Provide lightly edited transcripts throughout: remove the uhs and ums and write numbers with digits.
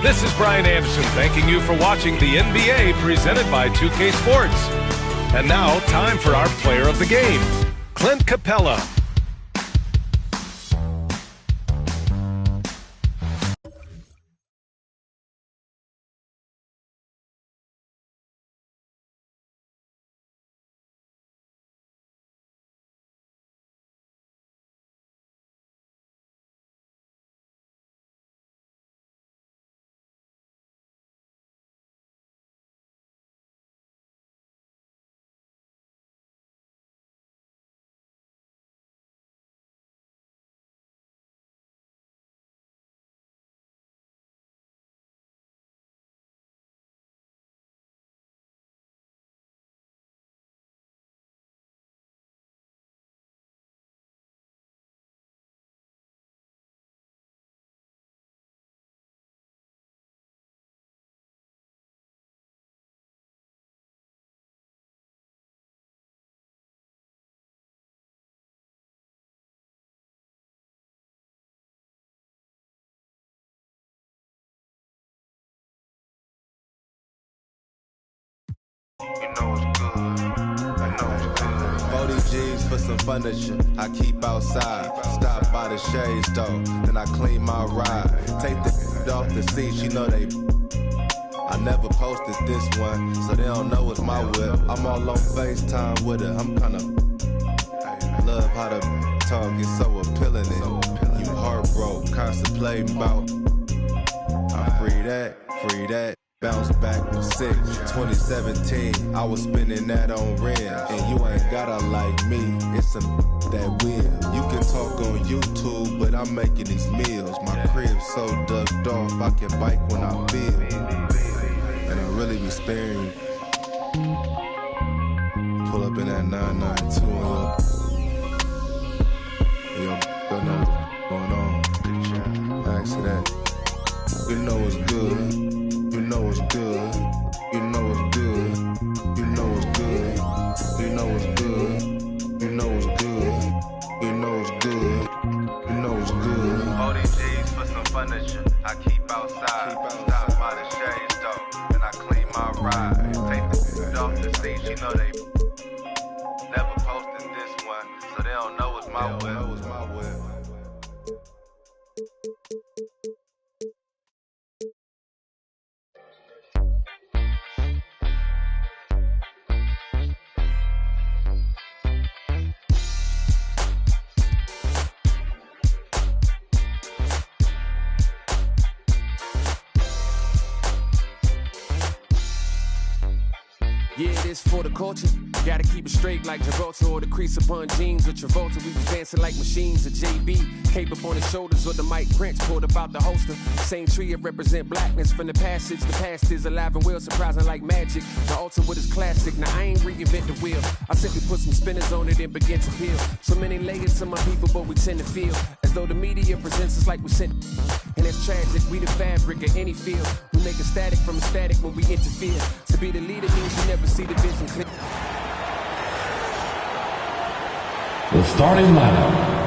This is Brian Anderson thanking you for watching the NBA presented by 2K Sports. And now, time for our player of the game, Clint Capella. You know it's good. I know it's good. 40 G's for some furniture I keep outside. Stop by the shade store, then I clean my ride. Take the off the seat, she know they. I never posted this one, so they don't know it's my whip. I'm all on FaceTime with her, I'm kinda love how the talk is so appealing. And you heartbroke, contemplating about. I free that. Bounce back with 2017, I was spending that on rims. And you ain't gotta like me, it's some that will. You can talk on YouTube, but I'm making these meals. My crib's so ducked off, I can bike when I feel. And I really be sparing you. Pull up in that 992 and yo, know what's going on. Ask you that. You know it's good. You know it's good. You know it's good. You know it's good. You know it's good. You know it's good. You know it's good. You know it's good. 40 G's for some furniture I keep outside. Stop by the shade store, then I clean my ride. Take the off the seat, you know they never posted this one, so they don't know it's my whip. Yeah, it is for the culture. Gotta keep it straight like Gibraltar or the crease upon jeans or Travolta. We was dancing like machines or JB. Cape up on his shoulders or the Mike Prince pulled up out the holster. Same tree, it represent blackness from the passage. The past is alive and well, surprising like magic. The altar with his classic. Now I ain't reinvent the wheel. I simply put some spinners on it and begin to peel. So many layers to my people, but we tend to feel as though the media presents us like we sent. And it's tragic, we the fabric of any field. We make a static from a static when we interfere. To be the leader means you never see the vision clear. The starting lineup.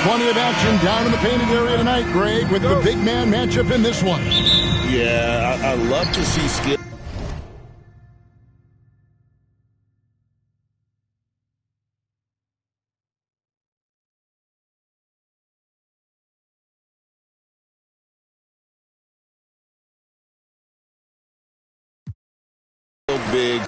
Plenty of action down in the painted area tonight, Greg, with the big man matchup in this one. Yeah, I love to see skill. Big.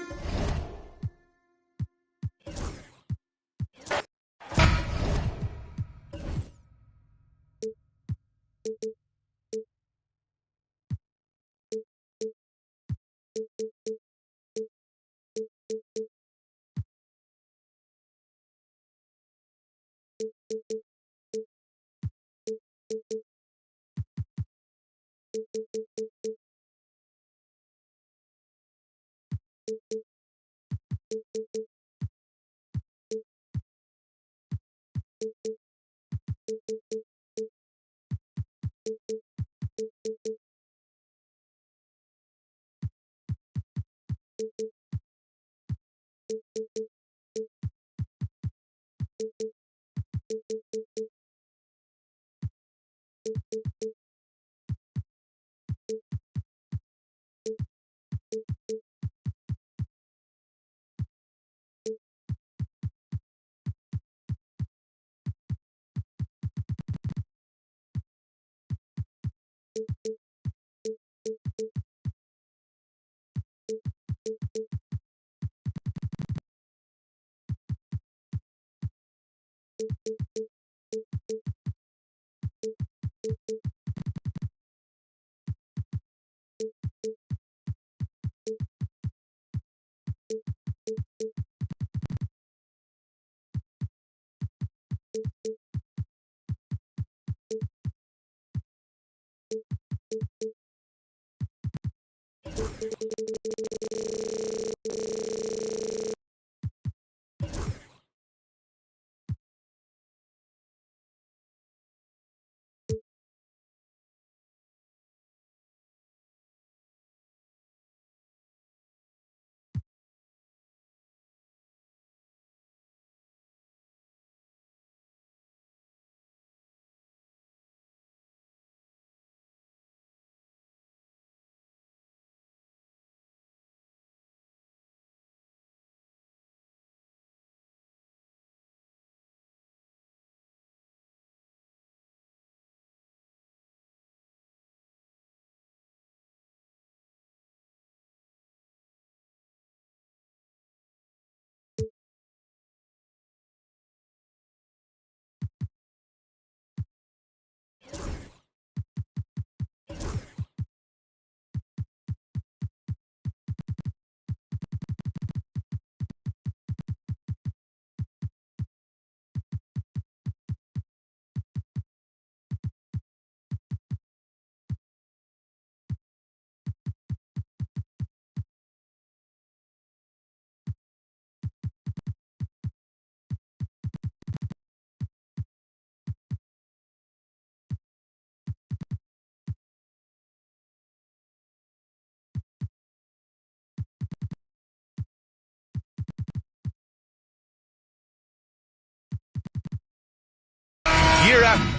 Year after.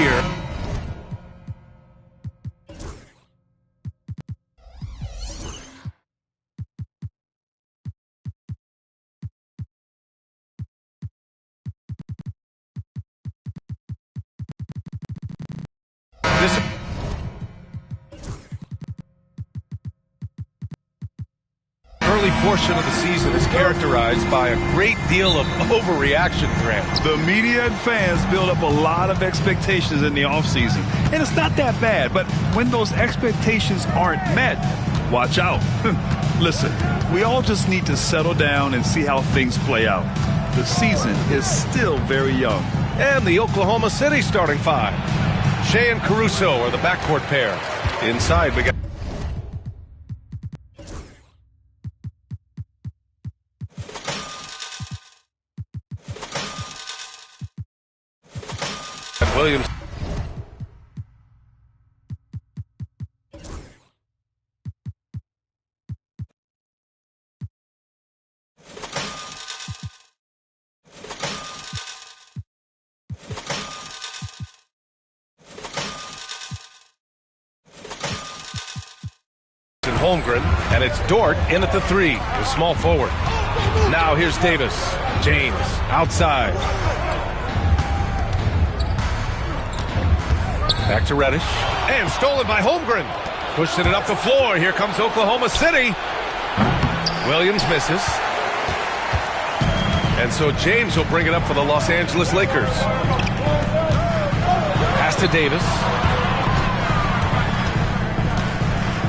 here. This early portion of the season is characterized by a great deal of overreaction, Grant. The media and fans build up a lot of expectations in the offseason. And it's not that bad, but when those expectations aren't met, watch out. Listen, we all just need to settle down and see how things play out. The season is still very young. And the Oklahoma City starting five. Shea and Caruso are the backcourt pair. Inside, we got Williams. Holmgren, and it's Dort in at the three, the small forward. Now here's Davis. James outside. Back to Reddish, and stolen by Holmgren. Pushing it up the floor. Here comes Oklahoma City. Williams misses. And so James will bring it up for the Los Angeles Lakers. Pass to Davis.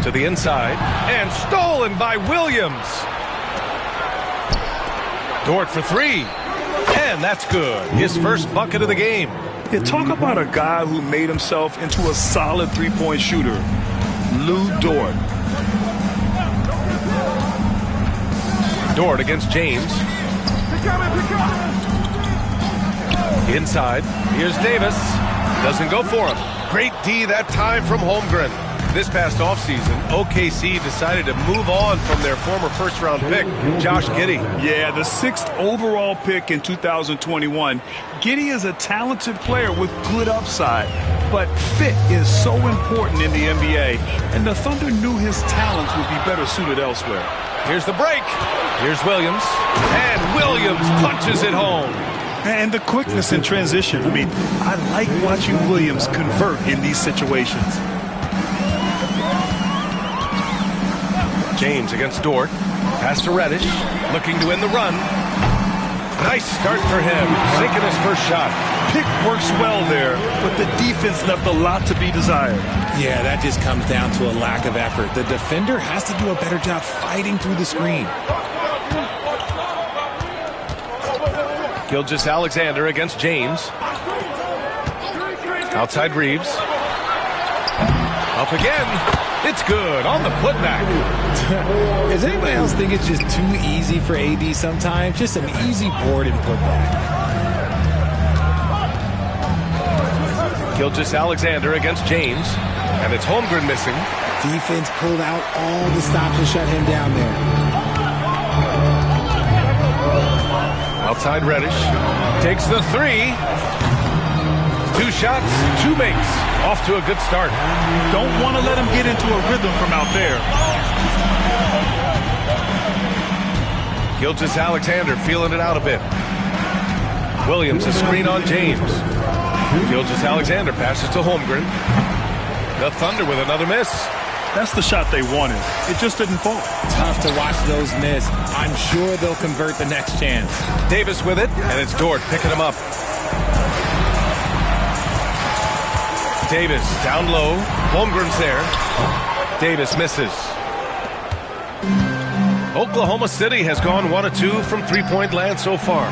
To the inside, and stolen by Williams. Dort for three, and that's good. His first bucket of the game. Yeah, talk about a guy who made himself into a solid three-point shooter. Lou Dort. Dort against James. Inside, here's Davis. Doesn't go for him. Great D that time from Holmgren. This past offseason, OKC decided to move on from their former first-round pick, Josh Giddey. Yeah, the 6th overall pick in 2021. Giddey is a talented player with good upside, but fit is so important in the NBA, and the Thunder knew his talents would be better suited elsewhere. Here's the break. Here's Williams, and Williams punches it home. And the quickness in transition. I mean, I like watching Williams convert in these situations. James against Dort. Pass to Reddish. Looking to end the run. Nice start for him. Sinking his first shot. Pick works well there, but the defense left a lot to be desired. Yeah, that just comes down to a lack of effort. The defender has to do a better job fighting through the screen. Gilgeous-Alexander against James. Outside Reeves. Up again. It's good on the putback. Does anybody else think it's just too easy for AD sometimes? Just an easy board and putback. Gilgeous-Alexander against James. And it's Holmgren missing. Defense pulled out all the stops to shut him down there. Outside Reddish. Takes the three. 2 shots, 2 makes. Off to a good start. Don't want to let him get into a rhythm from out there. Gilgeous-Alexander feeling it out a bit. Williams a screen on James. Gilgeous-Alexander passes to Holmgren. The Thunder with another miss. That's the shot they wanted. It just didn't fall. Tough to watch those miss. I'm sure they'll convert the next chance. Davis with it, and it's Dort picking him up. Davis down low. Holmgren's there. Davis misses. Oklahoma City has gone 1 of 2 from three-point land so far.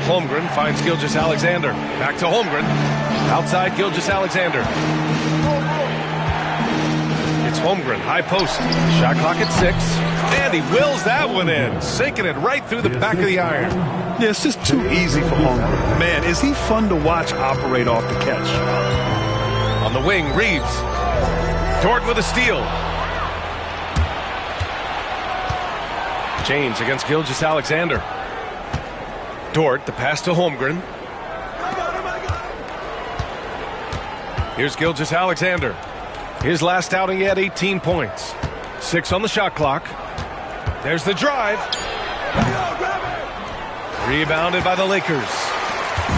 Holmgren finds Gilgeous-Alexander. Back to Holmgren. Outside Gilgeous-Alexander. It's Holmgren, high post. Shot clock at 6. And he wills that one in, sinking it right through the back of the iron. Yeah, it's just too easy for Holmgren. Man, is he fun to watch operate off the catch. On the wing, Reeves. Dort with a steal. James against Gilgeous-Alexander. Dort, the pass to Holmgren. Here's Gilgeous-Alexander. His last outing, he had 18 points. 6 on the shot clock. There's the drive. Rebounded by the Lakers.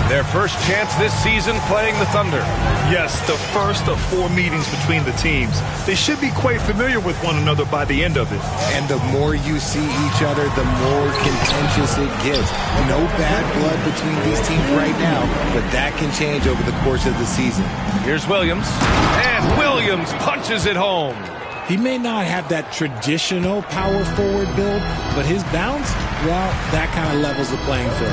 Their first chance this season playing the Thunder. Yes, the first of 4 meetings between the teams. They should be quite familiar with one another by the end of it. And the more you see each other, the more contentious it gets. No bad blood between these teams right now, but that can change over the course of the season. Here's Williams. And Williams punches it home. He may not have that traditional power forward build, but his bounce, well, that kind of levels the playing field.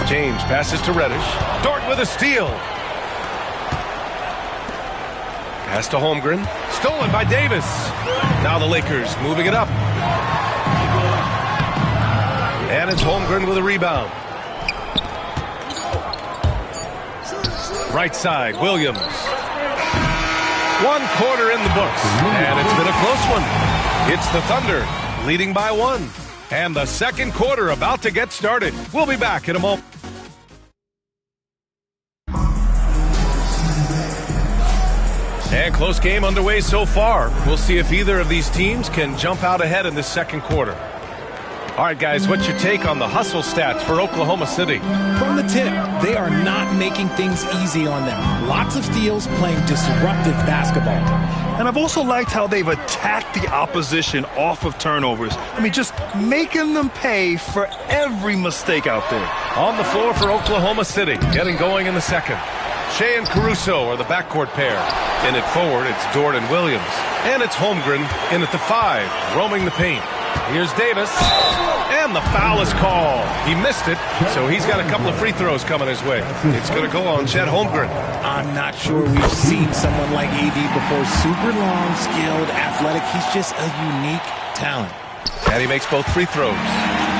James passes to Reddish. Dort with a steal. Pass to Holmgren. Stolen by Davis. Now the Lakers moving it up. And it's Holmgren with a rebound. Right side, Williams. 1 quarter in the books. And it's been a close one. It's the Thunder leading by 1. And the second quarter about to get started. We'll be back in a moment. And close game underway so far. We'll see if either of these teams can jump out ahead in this second quarter. All right, guys, what's your take on the hustle stats for Oklahoma City? From the tip, they are not making things easy on them. Lots of steals, playing disruptive basketball. And I've also liked how they've attacked the opposition off of turnovers. I mean, just making them pay for every mistake out there. On the floor for Oklahoma City, getting going in the second. Shea and Caruso are the backcourt pair. In it forward, it's Dort and Williams. And it's Holmgren in at the 5, roaming the paint. Here's Davis. And the foul is called. He missed it, so he's got a couple of free throws coming his way. It's going to go on Chet Holmgren. I'm not sure we've seen someone like AD before. Super long, skilled, athletic. He's just a unique talent. And he makes both free throws.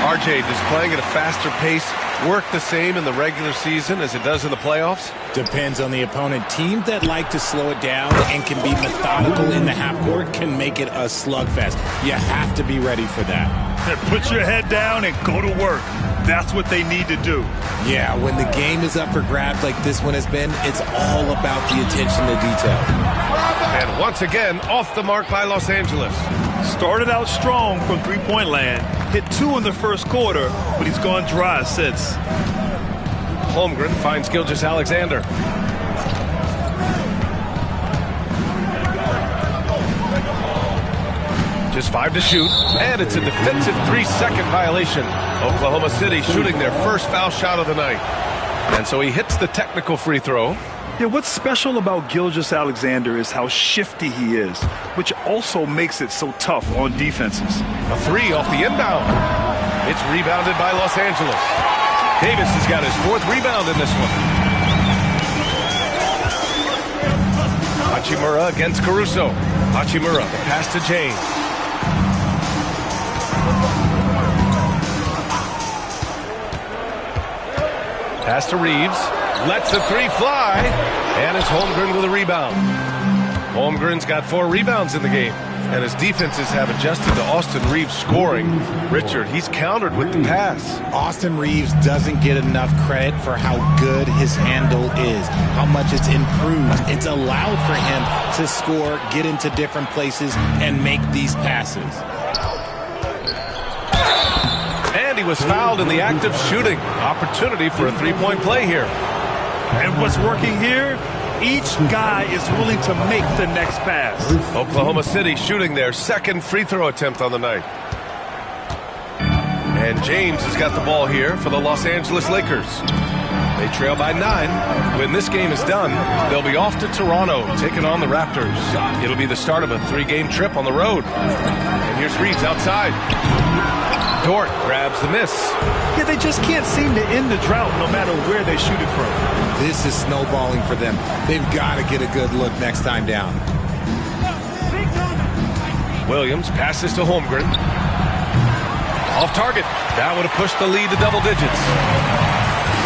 RJ, does playing at a faster pace work the same in the regular season as it does in the playoffs? Depends on the opponent. Teams that like to slow it down and can be methodical in the half court can make it a slugfest. You have to be ready for that. Put your head down and go to work. That's what they need to do. Yeah, when the game is up for grabs like this one has been, it's all about the attention to detail. And once again, off the mark by Los Angeles. Started out strong from three-point land. Hit 2 in the first quarter, but he's gone dry since. Holmgren finds Gilgeous-Alexander. Just 5 to shoot, and it's a defensive 3-second violation. Oklahoma City shooting their first foul shot of the night. And so he hits the technical free throw. Yeah, what's special about Gilgeous-Alexander is how shifty he is, which also makes it so tough on defenses. A 3 off the inbound. It's rebounded by Los Angeles. Davis has got his 4th rebound in this one. Hachimura against Caruso. Hachimura, the pass to James. Pass to Reeves. Lets the 3 fly. And it's Holmgren with a rebound. Holmgren's got 4 rebounds in the game. And his defenses have adjusted to Austin Reeves scoring. Richard, he's countered with the pass. Austin Reeves doesn't get enough credit for how good his handle is, how much it's improved. It's allowed for him to score, get into different places, and make these passes. And he was fouled in the act of shooting. Opportunity for a 3-point play here. And what's working here? Each guy is willing to make the next pass. Oklahoma City shooting their 2nd free throw attempt on the night. And James has got the ball here for the Los Angeles Lakers. They trail by 9. When this game is done, they'll be off to Toronto, taking on the Raptors. It'll be the start of a 3-game trip on the road. And here's Reeves outside. Dort grabs the miss. Yeah, they just can't seem to end the drought no matter where they shoot it from. This is snowballing for them. They've got to get a good look next time down. Williams passes to Holmgren. Off target. That would have pushed the lead to double digits.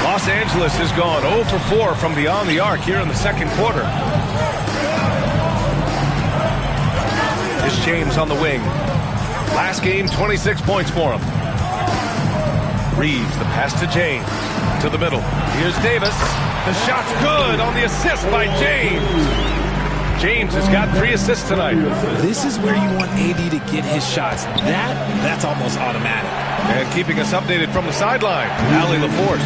Los Angeles has gone 0 for 4 from beyond the arc here in the second quarter. It's James on the wing. Last game, 26 points for him. Reeves, the pass to James. To the middle. Here's Davis. The shot's good on the assist by James. James has got 3 assists tonight. This is where you want AD to get his shots. That's almost automatic. And keeping us updated from the sideline, Allie LaForce.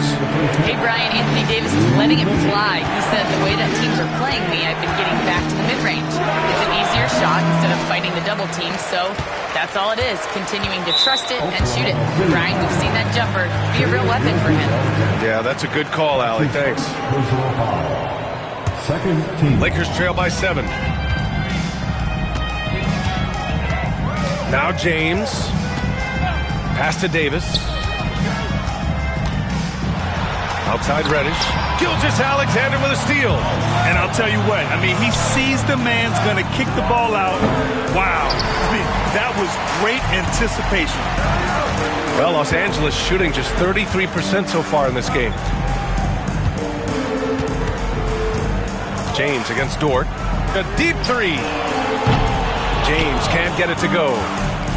Hey, Brian, Anthony Davis is letting it fly. He said, the way that teams are playing me, I've been getting back to the mid-range. It's an easier shot instead of fighting the double team, so that's all it is, continuing to trust it and shoot it. Brian, we've seen that jumper be a real weapon for him. Yeah, that's a good call, Allie. Thanks. Second team. Lakers trail by 7. Now James. Pass to Davis. Outside Reddish. Gilgeous-Alexander with a steal. And I'll tell you what, I mean, he sees the man's going to kick the ball out. Wow. I mean, that was great anticipation. Well, Los Angeles shooting just 33% so far in this game. James against Dort. A deep 3. James can't get it to go.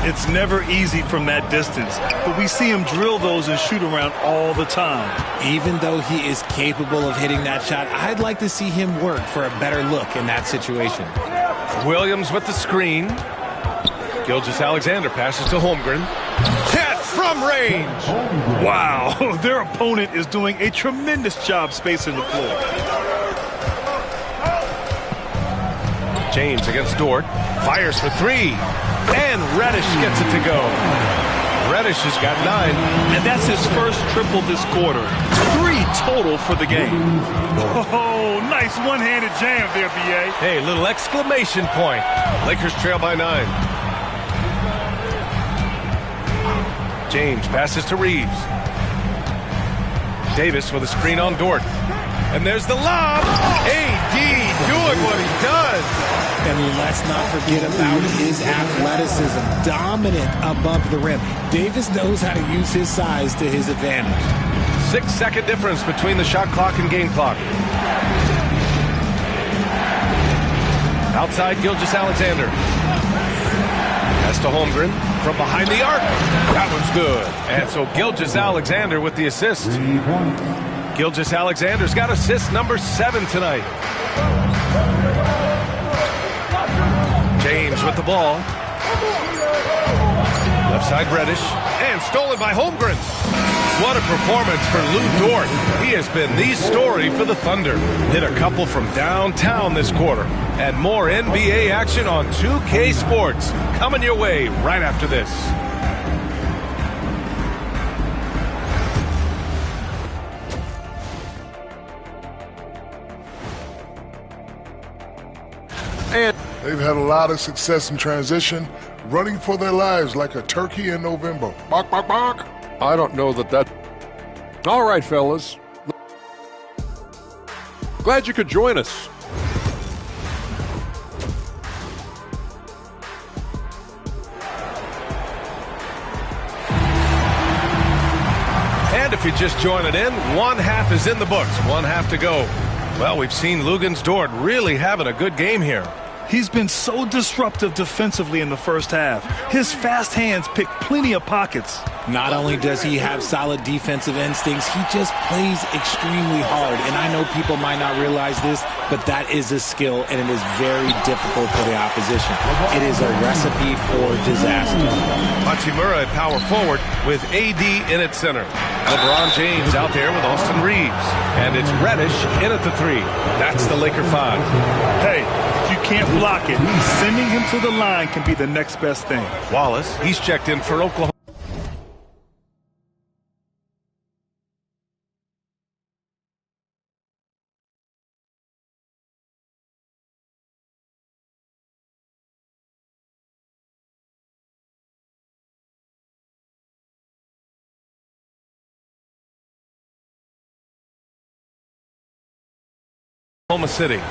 It's never easy from that distance, but we see him drill those and shoot around all the time. Even though he is capable of hitting that shot, I'd like to see him work for a better look in that situation. Williams with the screen. Gilgeous-Alexander passes to Holmgren. Catch from range. Wow, their opponent is doing a tremendous job spacing the floor. James against Dort. Fires for 3. And Reddish gets it to go. Reddish has got 9. And that's his first triple this quarter. 3 total for the game. Oh, nice one-handed jam there, B.A. Hey, little exclamation point. Lakers trail by 9. James passes to Reeves. Davis with a screen on Dort. And there's the lob. AD doing what he does. And let's not forget about his athleticism. Dominant above the rim. Davis knows how to use his size to his advantage. 6-second difference between the shot clock and game clock. Outside Gilgeous-Alexander. Pass to Holmgren from behind the arc. That one's good. And so Gilgeous-Alexander with the assist. Gilgeous-Alexander's got assist number 7 tonight. James with the ball. Left side Reddish. And stolen by Holmgren. What a performance for Lou Dort. He has been the story for the Thunder. Hit a couple from downtown this quarter. And more NBA action on 2K Sports. Coming your way right after this. They've had a lot of success in transition, running for their lives like a turkey in November. Bark, bark, bark. I don't know that. All right, fellas. Glad you could join us. And if you're just joining in, 1/2 is in the books, 1/2 to go. Well, we've seen Luguentz Dort really having a good game here. He's been so disruptive defensively in the first half. His fast hands pick plenty of pockets. Not only does he have solid defensive instincts, he just plays extremely hard. And I know people might not realize this, but that is a skill, and it is very difficult for the opposition. It is a recipe for disaster. Hachimura at power forward with AD in at center. LeBron James out there with Austin Reeves. And it's Reddish in at the 3. That's the Laker 5. Hey, if you can't block it, sending him to the line can be the next best thing. Wallace, he's checked in for Oklahoma. Oklahoma City.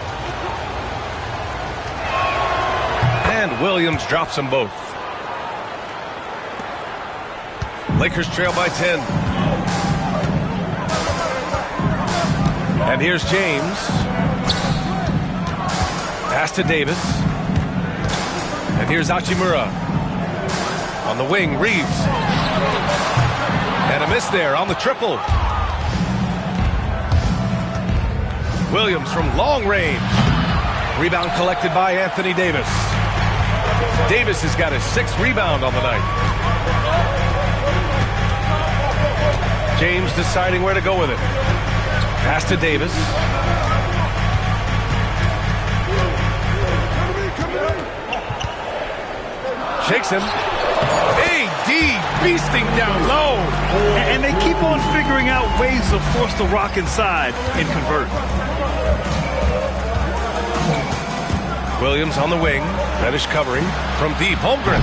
And Williams drops them both. Lakers trail by 10. And here's James. Pass to Davis. And here's Hachimura. On the wing, Reeves. And a miss there on the triple. Williams from long range. Rebound collected by Anthony Davis. Davis has got his 6th rebound on the night. James deciding where to go with it. Pass to Davis. Shakes him. AD beasting down low. And they keep on figuring out ways to force the Rock inside and convert. Williams on the wing. Reddish covering from deep. Holmgren.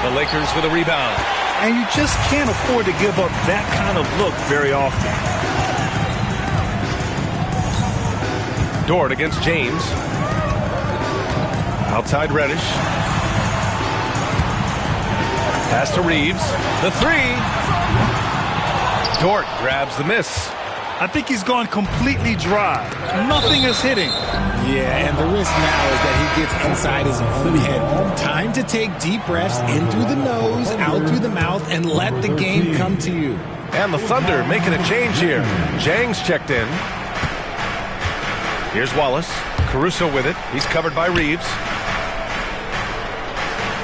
The Lakers with a rebound. And you just can't afford to give up that kind of look very often. Dort against James. Outside Reddish. Pass to Reeves. The 3. Dort grabs the miss. I think he's gone completely dry. Nothing is hitting. Yeah, and the risk now is that he gets inside his own head. Time to take deep breaths in through the nose, out through the mouth, and let the game come to you. And the Thunder making a change here. Jang's checked in. Here's Wallace. Caruso with it. He's covered by Reeves.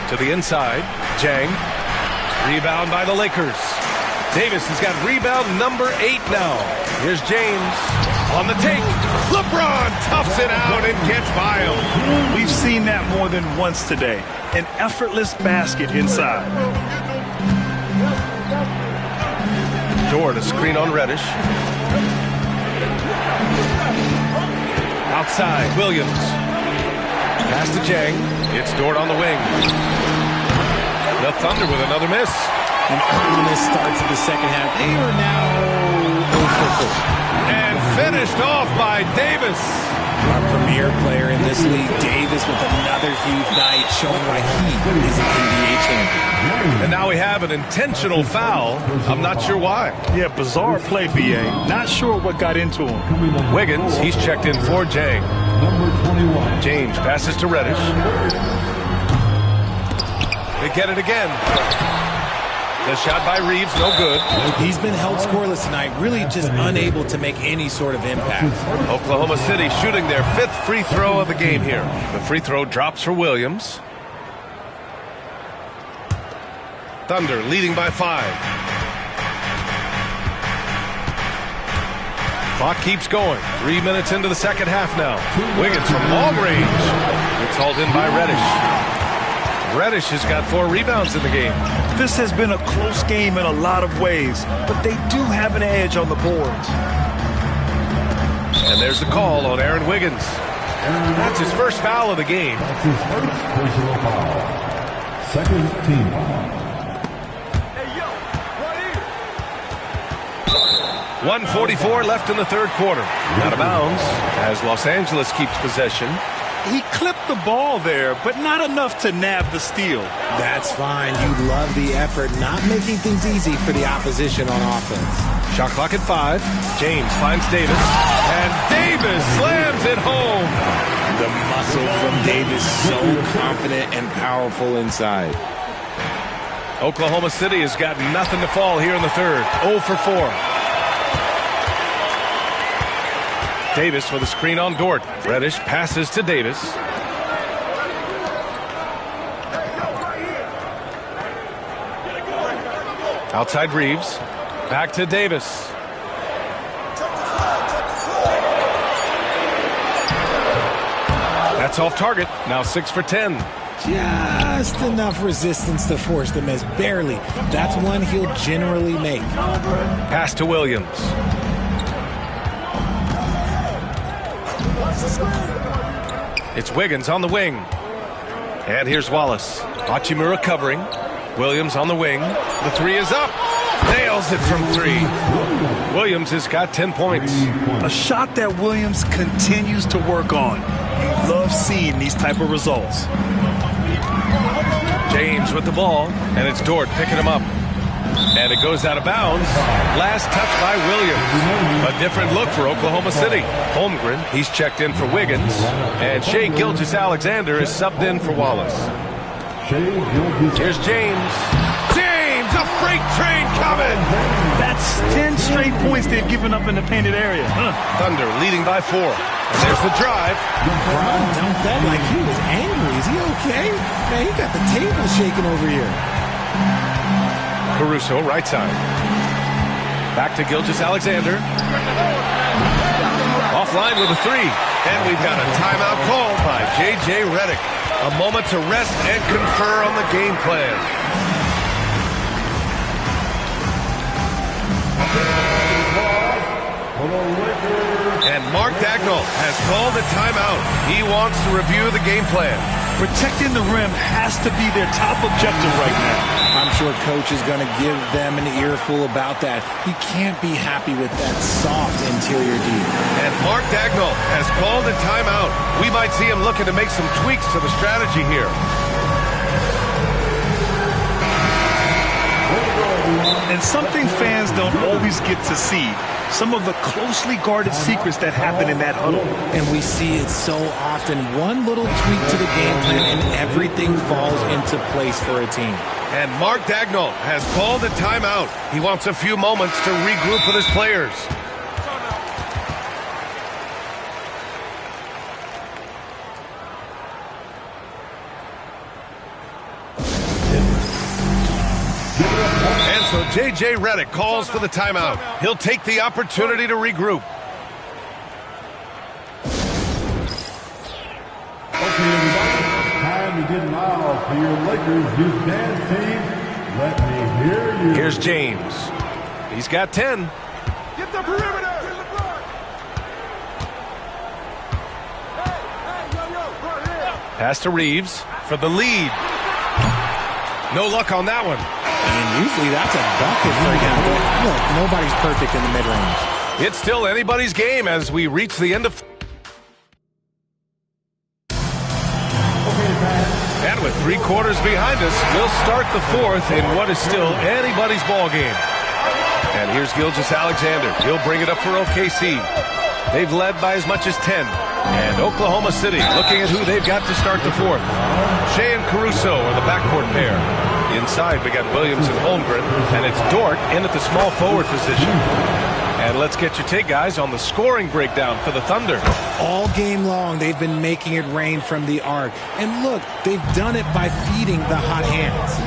To the inside. Jang. Rebound by the Lakers. Davis has got rebound number 8 now. Here's James on the take. LeBron toughs it out and gets by him. We've seen that more than once today. An effortless basket inside. Dort, a screen on Reddish. Outside, Williams. Pass to Jang. It's Dort on the wing. The Thunder with another miss. An earnest start to the second half. They are now 0 for 4. And finished off by Davis. Our premier player in this league, Davis, with another huge night, showing why he is an NBA champion. And now we have an intentional foul. I'm not sure why. Yeah, bizarre play, BA. Not sure what got into him. Wiggins, he's checked in for Jang. James passes to Reddish. They get it again. The shot by Reeves, no good. He's been held scoreless tonight, really just unable to make any sort of impact. Oklahoma City shooting their 5th free throw of the game here. The free throw drops for Williams. Thunder leading by 5. Clock keeps going. 3 minutes into the second half now. Wiggins from long range. It's hauled in by Reddish. Reddish has got 4 rebounds in the game. This has been a close game in a lot of ways, but they do have an edge on the boards. And there's the call on Aaron Wiggins. That's his first foul of the game. That's his first personal foul. Second team foul. 1:44 left in the third quarter. Out of bounds as Los Angeles keeps possession. He clipped the ball there, but not enough to nab the steal. That's fine. You love the effort, not making things easy for the opposition on offense. Shot clock at 5. James finds Davis. And Davis slams it home. The muscle from Davis, so confident and powerful inside. Oklahoma City has got nothing to fall here in the third. 0 for 4. Davis with a screen on Dort. Reddish passes to Davis. Outside Reeves. Back to Davis. That's off target. Now 6 for 10. Just enough resistance to force the miss. Barely. That's one he'll generally make. Pass to Williams. It's Wiggins on the wing. And here's Wallace. Hachimura covering. Williams on the wing. The 3 is up. Nails it from 3. Williams has got 10 points. A shot that Williams continues to work on. You love seeing these type of results. James with the ball. And it's Dort picking him up. And it goes out of bounds. Last touch by Williams. A different look for Oklahoma City. Holmgren, he's checked in for Wiggins. And Shai Gilgeous-Alexander is subbed in for Wallace. Here's James. James, a freight train coming. That's 10 straight points they've given up in the painted area. Thunder leading by 4. And there's the drive. LeBron dunked that like he was angry. Is he okay? Man, he got the table shaking over here. Caruso, right side. Back to Gilgeous-Alexander. Offline with a 3. And we've got a timeout called by J.J. Redick. A moment to rest and confer on the game plan. And Mark Daigneault has called a timeout. He wants to review the game plan. Protecting the rim has to be their top objective right now. I'm sure Coach is going to give them an earful about that. He can't be happy with that soft interior D. And Mark Daigneault has called a timeout. We might see him looking to make some tweaks to the strategy here. And something fans don't always get to see. Some of the closely guarded secrets that happen in that huddle. And we see it so often. One little tweak to the game plan and everything falls into place for a team. And Mark Daigneault has called a timeout. He wants a few moments to regroup with his players. And so J.J. Redick calls for the timeout. He'll take the opportunity to regroup. Okay, everybody, time to get loud for your Lakers, you dance team. Let me hear you. Here's James. He's got 10. Get the perimeter. Pass to Reeves for the lead. No luck on that one. And usually that's a bucket for him. But look, nobody's perfect in the mid-range. It's still anybody's game as we reach the end of... And with 3 quarters behind us, we'll start the 4th in what is still anybody's ball game. And here's Gilgeous-Alexander. He'll bring it up for OKC. They've led by as much as 10. And Oklahoma City looking at who they've got to start the 4th. Shea and Caruso are the backcourt pair. Inside, we got Williams and Holmgren. And it's Dort in at the small forward position. And let's get your take, guys, on the scoring breakdown for the Thunder. All game long, they've been making it rain from the arc. And look, they've done it by feeding the hot hands.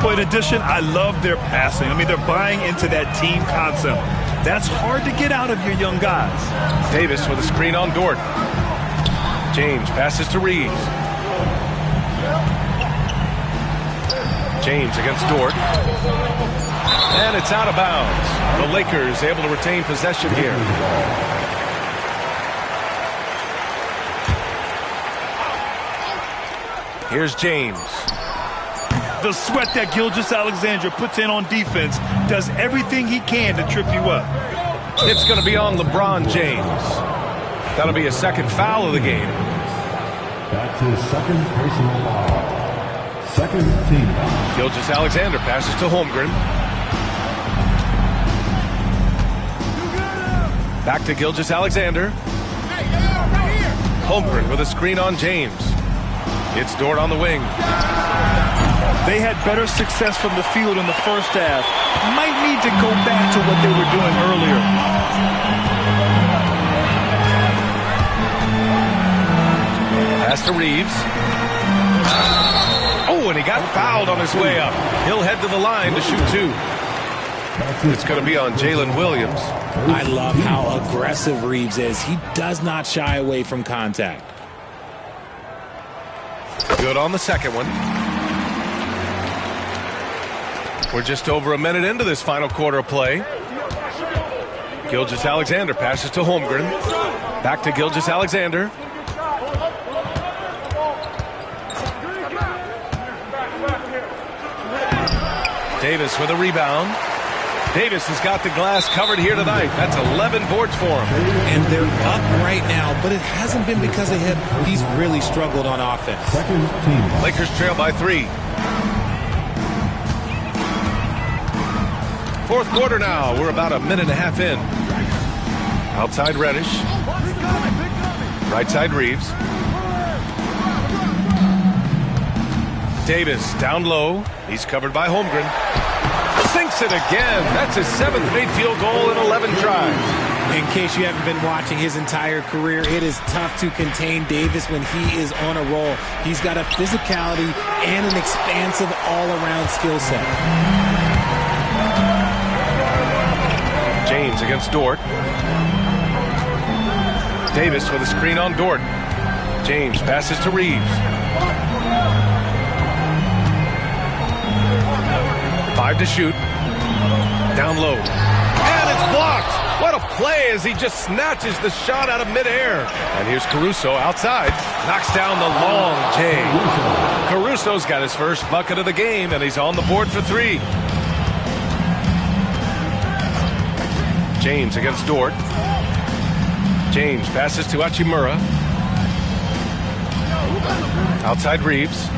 But in addition, I love their passing. I mean, they're buying into that team concept. That's hard to get out of your young guys. Davis with a screen on Dort. James passes to Reeves. James against Dort. And it's out of bounds. The Lakers able to retain possession here. Here's James. The sweat that Gilgeous-Alexander puts in on defense does everything he can to trip you up. It's going to be on LeBron James. That'll be a second foul of the game. That's his second personal foul. Second team foul. Gilgeous-Alexander passes to Holmgren. Back to Gilgeous-Alexander. Holmgren with a screen on James. It's Dort on the wing. They had better success from the field in the first half. Might need to go back to what they were doing earlier. Pass to Reeves. Oh, and he got fouled on his way up. He'll head to the line to shoot 2. It's going to be on Jalen Williams. I love how aggressive Reeves is. He does not shy away from contact. Good on the second one. We're just over a minute into this final quarter of play. Gilgeous-Alexander passes to Holmgren. Back to Gilgeous-Alexander. Davis with a rebound. Davis has got the glass covered here tonight. That's 11 boards for him. And they're up right now, but it hasn't been because of him. He's really struggled on offense. Second team. Lakers trail by 3. Fourth quarter now. We're about a minute and a half in. Outside Reddish. Right side Reeves. Davis down low. He's covered by Holmgren. Sinks it again. That's his 7th made field goal in 11 tries. In case you haven't been watching his entire career, it is tough to contain Davis when he is on a roll. He's got a physicality and an expansive all-around skill set. James against Dort. Davis with a screen on Dort. James passes to Reeves. 5 to shoot. Down low. And it's blocked. What a play as he just snatches the shot out of midair. And here's Caruso outside. Knocks down the long J. Caruso's got his first bucket of the game, and he's on the board for 3. James against Dort. James passes to Hachimura. Outside Reeves.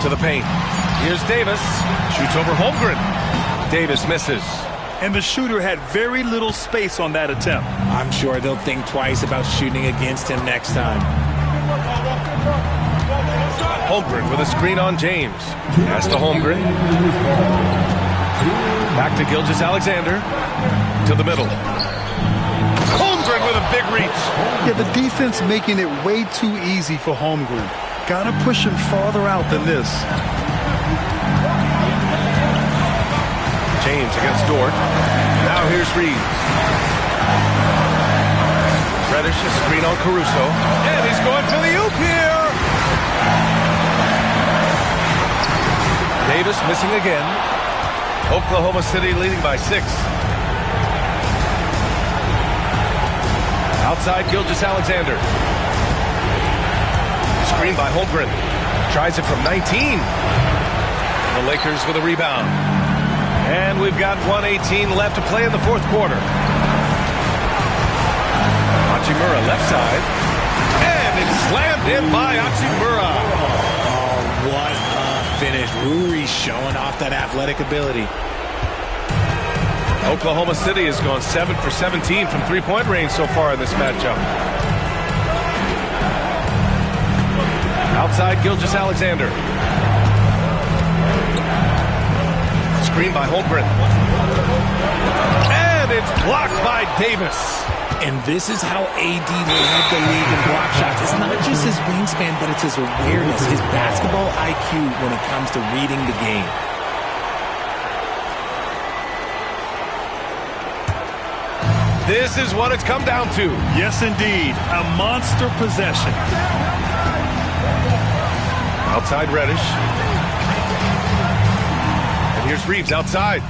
To the paint. Here's Davis. Shoots over Holmgren. Davis misses. And the shooter had very little space on that attempt. I'm sure they'll think twice about shooting against him next time. Holmgren with a screen on James. Pass to Holmgren. Back to Gilgeous-Alexander. To the middle. Holmgren with a big reach. Yeah, the defense making it way too easy for Holmgren. Gotta push him farther out than this. James against Dort. Now here's Reeves. Reddish a screen on Caruso. And he's going for the oop here. Davis missing again. Oklahoma City leading by 6. Outside Gilgeous-Alexander. Screen by Holmgren. Tries it from 19. The Lakers with a rebound. And we've got 1:18 left to play in the 4th quarter. Hachimura left side. And it's slammed in by Hachimura. Oh, what a finish. Rui showing off that athletic ability. Oklahoma City has gone 7 for 17 from three-point range so far in this matchup. Outside Gilgeous-Alexander. Screen by Holmgren. And it's blocked by Davis. And this is how AD led the league in block shots. It's not just his wingspan, but it's his awareness, his basketball IQ when it comes to reading the game. This is what it's come down to. Yes, indeed. A monster possession. Outside Reddish. And here's Reeves outside.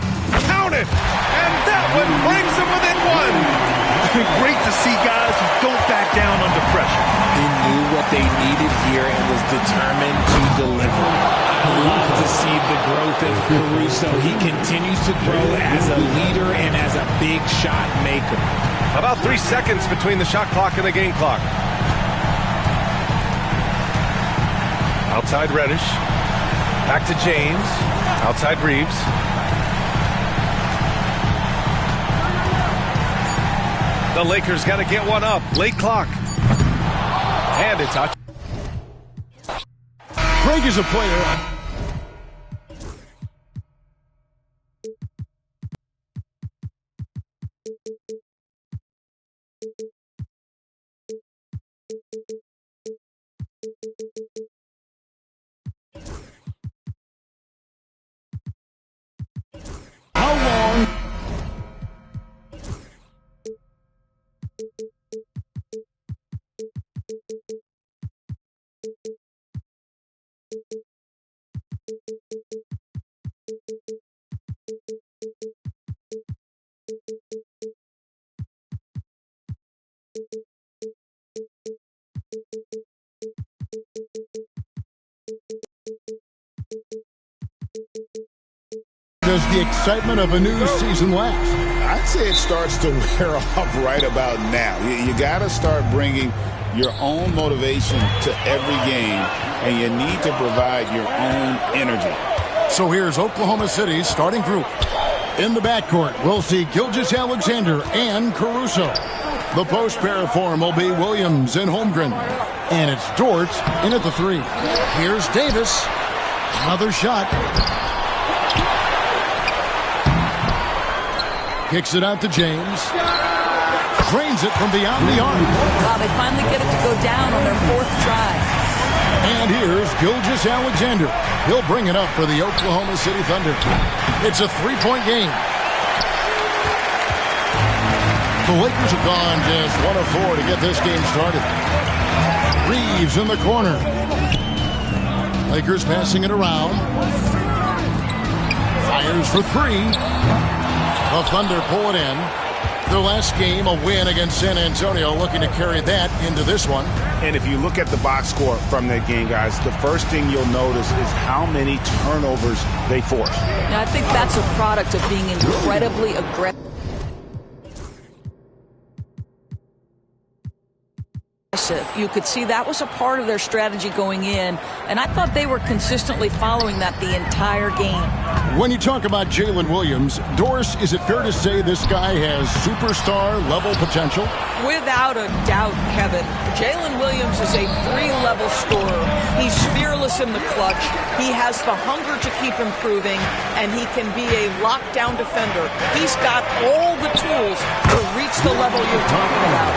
Count it! And that one brings him within 1. Great to see guys who don't back down under pressure. He knew what they needed here and was determined to deliver. I love to see the growth of Caruso. He continues to grow as a leader and as a big shot maker. About 3 seconds between the shot clock and the game clock. Outside Reddish. Back to James. Outside Reeves. The Lakers got to get one up. Late clock. And it's out. Craig is a player. How long? Does the excitement of a new season last? I'd say it starts to wear off right about now. You got to start bringing your own motivation to every game, and you need to provide your own energy. So here's Oklahoma City's starting group. In the backcourt, we'll see Gilgeous-Alexander and Caruso. The post pair form will be Williams and Holmgren. And it's Dort in at the 3. Here's Davis. Another shot. Kicks it out to James. Drains it from beyond the arc. Wow, they finally get it to go down on their 4th try. And here's Gilgeous-Alexander. He'll bring it up for the Oklahoma City Thunder. It's a 3-point game. The Lakers have gone just 1 of 4 to get this game started. Reeves in the corner. Lakers passing it around. Fires for 3. The Thunder pull it in. Their last game, a win against San Antonio, looking to carry that into this one. And if you look at the box score from that game, guys, the first thing you'll notice is how many turnovers they force. Now, I think that's a product of being incredibly aggressive. You could see that was a part of their strategy going in, and I thought they were consistently following that the entire game. When you talk about Jalen Williams, Doris, is it fair to say this guy has superstar-level potential? Without a doubt, Kevin. Jalen Williams is a 3-level scorer. He's fearless in the clutch. He has the hunger to keep improving, and he can be a lockdown defender. He's got all the tools to reach the level you're talking about.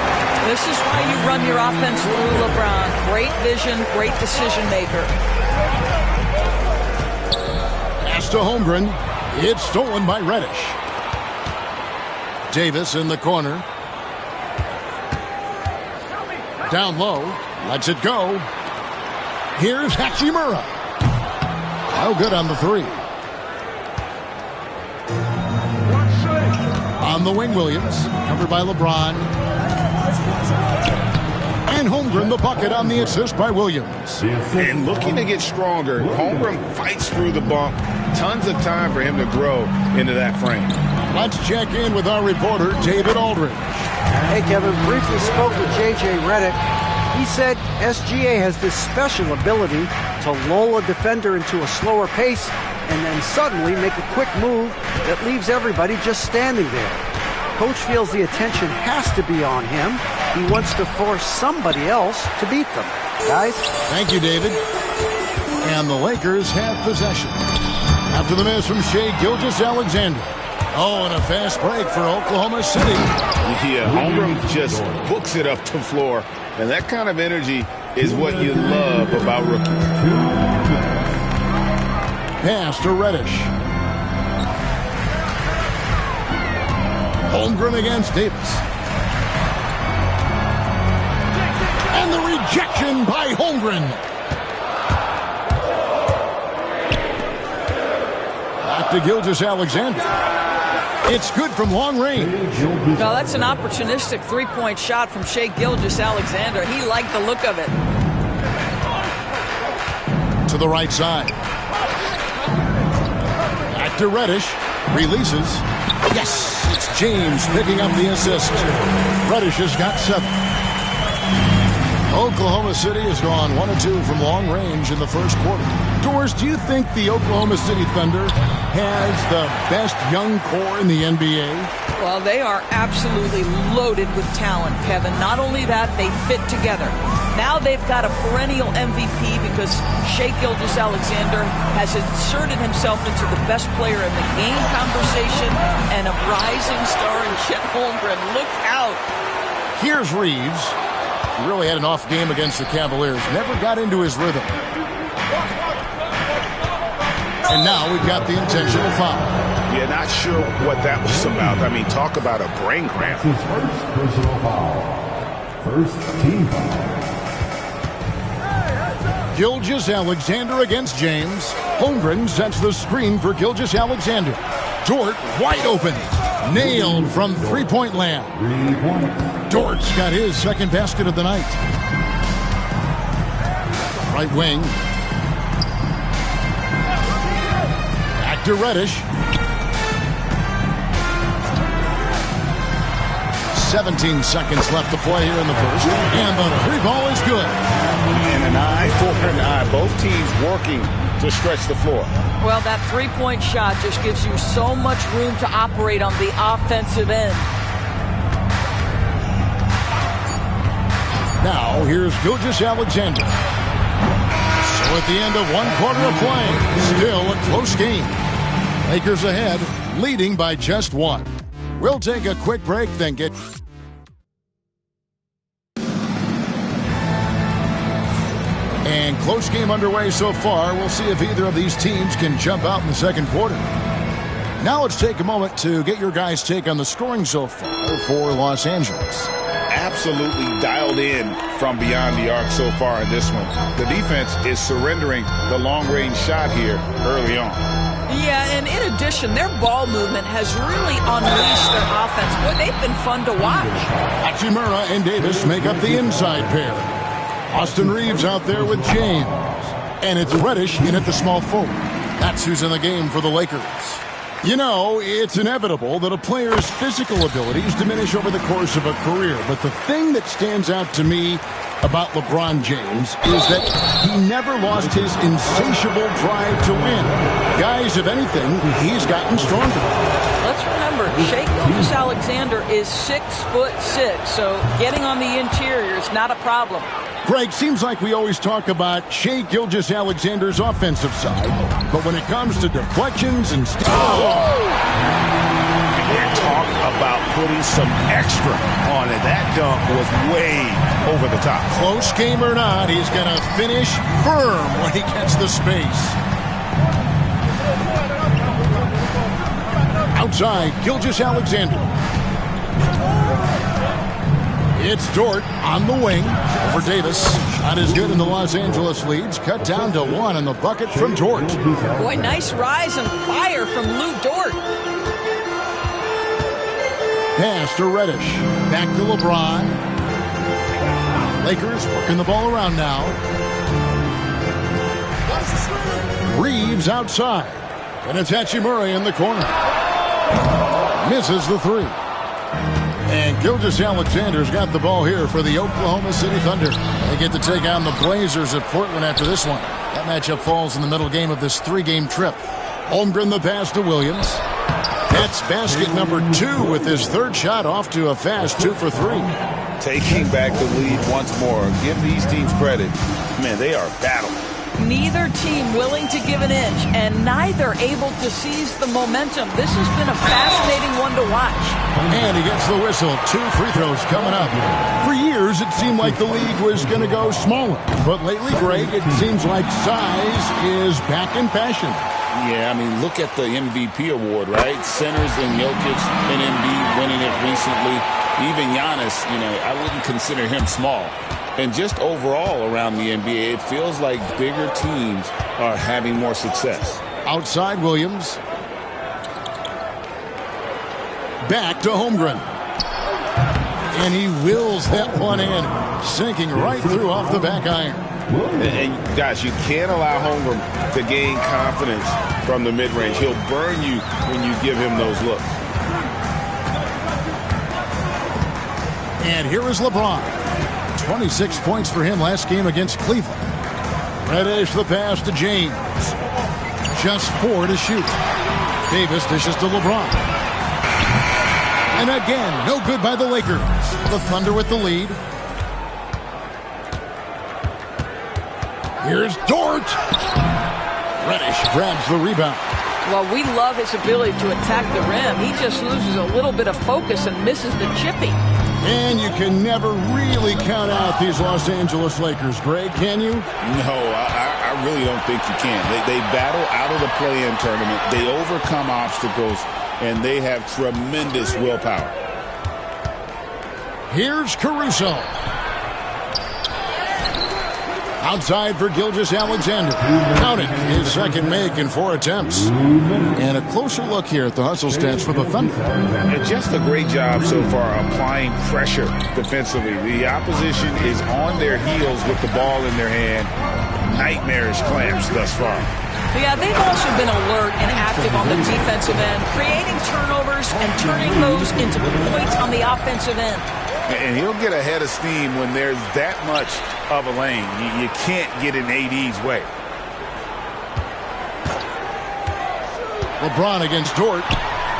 This is why you run your offense through LeBron. Great vision, great decision maker. Pass to Holmgren. It's stolen by Reddish. Davis in the corner. Down low. Lets it go. Here's Hachimura. No good on the 3. On the wing, Williams. Covered by LeBron. And Holmgren the bucket on the assist by Williams. And looking to get stronger, Holmgren fights through the bump. Tons of time for him to grow into that frame. Let's check in with our reporter, David Aldridge. Hey, Kevin, briefly spoke with J.J. Redick. He said SGA has this special ability to lull a defender into a slower pace and then suddenly make a quick move that leaves everybody just standing there. Coach feels the attention has to be on him. He wants to force somebody else to beat them. Guys? Thank you, David. And the Lakers have possession. After the miss from Shai Gilgeous-Alexander. Oh, and a fast break for Oklahoma City. Yeah, Holmgren just books it up the floor. And that kind of energy is what you love about rookies. Pass to Reddish. Holmgren against Davis. And the rejection by Holmgren. Back to Gilgeous-Alexander. It's good from long range. No, that's an opportunistic 3-point shot from Shai Gilgeous-Alexander. He liked the look of it. To the right side. Back to Reddish. Releases. Yes, it's James picking up the assist. Reddish has got 7. Oklahoma City has gone 1 of 2 from long range in the first quarter. Doris, do you think the Oklahoma City Thunder has the best young core in the NBA? Well, they are absolutely loaded with talent, Kevin. Not only that, they fit together. Now they've got a perennial MVP because Shai Gilgeous-Alexander has inserted himself into the best player in the game conversation and a rising star in Chet Holmgren. Look out. Here's Reeves. He really had an off game against the Cavaliers. Never got into his rhythm. And now we've got the intentional foul. Yeah, not sure what that was about. I mean, talk about a brain cramp. His first personal foul. First team foul. Gilgeous-Alexander against James. Holmgren sets the screen for Gilgeous-Alexander. Dort wide open. Nailed from 3-point land. 3 points. Dort's got his second basket of the night. Right wing. Back to Reddish. 17 seconds left to play here in the first. And the 3 ball is good. And an eye for an eye. Both teams working to stretch the floor. Well, that 3-point shot just gives you so much room to operate on the offensive end. Now, here's Gilgeous-Alexander. So at the end of one quarter of play, still a close game. Lakers ahead, leading by just one. We'll take a quick break, then get... And close game underway so far. We'll see if either of these teams can jump out in the second quarter. Now let's take a moment to get your guys' take on the scoring so far for Los Angeles. Absolutely dialed in from beyond the arc so far in this one. The defense is surrendering the long-range shot here early on. Yeah, and in addition, their ball movement has really unleashed their offense. Boy, they've been fun to watch. Hachimura and Davis make up the inside pair. Austin Reeves out there with James. And it's Reddish in at the small forward. That's who's in the game for the Lakers. You know, it's inevitable that a player's physical abilities diminish over the course of a career. But the thing that stands out to me about LeBron James is that he never lost his insatiable drive to win. Guys, if anything, he's gotten stronger. Let's remember, Shai Gilgeous-Alexander is 6'6", so getting on the interior is not a problem. Greg, seems like we always talk about Shai Gilgeous-Alexander's offensive side, but when it comes to deflections and we're talking about putting some extra on it. That dunk was way over the top. Close game or not, he's going to finish firm when he gets the space. Outside, Gilgeous-Alexander. It's Dort on the wing over Davis. Shot is good, and the Los Angeles leads cut down to one on the bucket from Dort. Boy, nice rise and fire from Lou Dort. Pass to Reddish. Back to LeBron. Lakers working the ball around now. Reeves outside. And it's Hachimura in the corner. Misses the three. And Gilgeous-Alexander's got the ball here for the Oklahoma City Thunder. They get to take on the Blazers at Portland after this one. That matchup falls in the middle game of this three-game trip. Holmgren the pass to Williams. That's basket number 2 with his third shot off to a fast 2 for 3. Taking back the lead once more. Give these teams credit. Man, they are battling. Neither team willing to give an inch, and neither able to seize the momentum. This has been a fascinating one to watch. And he gets the whistle. 2 free throws coming up. For years, it seemed like the league was going to go smaller. But lately, Greg, it seems like size is back in fashion. Yeah, I mean, look at the MVP award, right? Centers and Jokic and Embiid winning it recently. Even Giannis, I wouldn't consider him small. And just overall around the NBA, it feels like bigger teams are having more success. Outside Williams. Back to Holmgren. And he wills that one in, sinking right through off the back iron. And guys, you can't allow Holmgren to gain confidence from the mid-range. He'll burn you when you give him those looks. And here is LeBron. 26 points for him last game against Cleveland. Reddish the pass to James. Just 4 to shoot. Davis dishes to LeBron. And again, no good by the Lakers. The Thunder with the lead. Here's Dort. Reddish grabs the rebound. Well, we love his ability to attack the rim. He just loses a little bit of focus and misses the chippy. And you can never really count out these Los Angeles Lakers, Greg, can you? No, I really don't think you can. They battle out of the play-in tournament. They overcome obstacles, and they have tremendous willpower. Here's Caruso. Outside for Gilgeous-Alexander. Counted his second make in 4 attempts. And a closer look here at the hustle stats for the Thunder. And just a great job so far applying pressure defensively. The opposition is on their heels with the ball in their hand. Nightmarish clamps thus far. Yeah, they've also been alert and active on the defensive end, creating turnovers and turning those into points on the offensive end. And he'll get ahead of steam when there's that much of a lane. You can't get in AD's way. LeBron against Dort.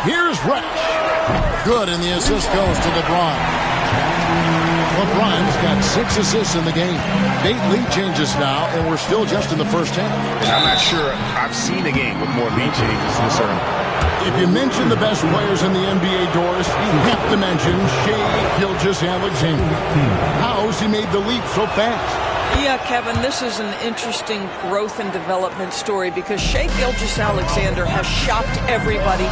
Here's Reddish. Good, and the assist goes to LeBron. LeBron's got 6 assists in the game. 8 lead changes now, and we're still just in the first half. And I'm not sure I've seen a game with more lead changes this early. If you mention the best players in the NBA, Doris, you have to mention Shai Gilgeous-Alexander. How's he made the leap so fast? Yeah, Kevin, this is an interesting growth and development story because Shai Gilgeous-Alexander has shocked everybody.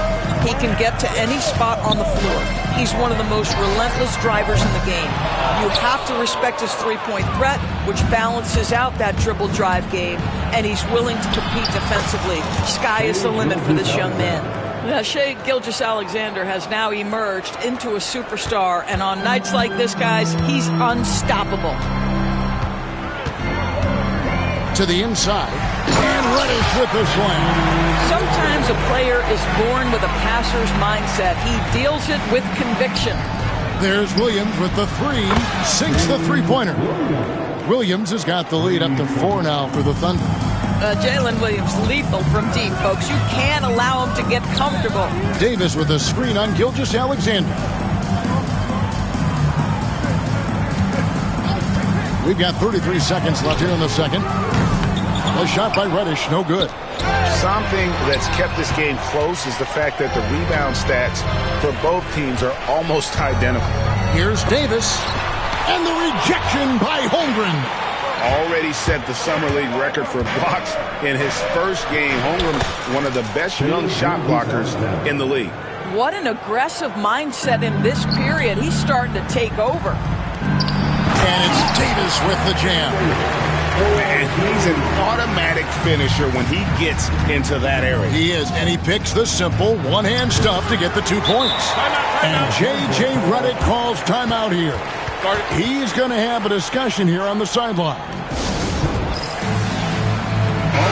He can get to any spot on the floor. He's one of the most relentless drivers in the game. You have to respect his three-point threat, which balances out that dribble drive game, and he's willing to compete defensively. Sky is the limit for this young man. Shai Gilgeous-Alexander has now emerged into a superstar, and on nights like this, guys, he's unstoppable. To the inside, and Reddish with the slam. Sometimes a player is born with a passer's mindset. He deals it with conviction. There's Williams with the 3, sinks the three-pointer. Williams has got the lead up to 4 now for the Thunder. Jalen Williams, lethal from deep, folks. You can't allow him to get comfortable. Davis with a screen on Gilgeous-Alexander. We've got 33 seconds left here in the second. A shot by Reddish, no good. Something that's kept this game close is the fact that the rebound stats for both teams are almost identical. Here's Davis, and the rejection by Holmgren. Already set the Summer League record for blocks in his first game. Holmgren, one of the best young shot blockers in the league. What an aggressive mindset in this period. He's starting to take over. And it's Davis with the jam. And he's an automatic finisher when he gets into that area. He is, and he picks the simple one-hand stuff to get the 2 points. And J.J. Redick calls timeout here. He's going to have a discussion here on the sideline. All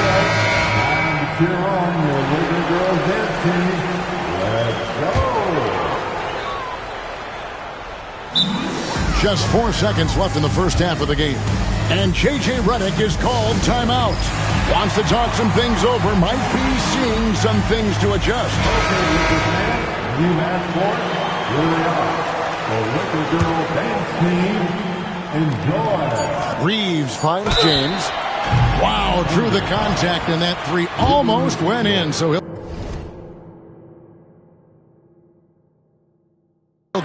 right, time to cheer on your Laker girls dance team. Let's go. Just 4 seconds left in the first half of the game. And J.J. Redick is called timeout. Wants to talk some things over. Might be seeing some things to adjust. Okay, Lakers fans, you asked for it. Here they are. The Laker girl dance team. Enjoy. Reeves finds James. Wow, drew the contact, and that 3 almost went in. So he'll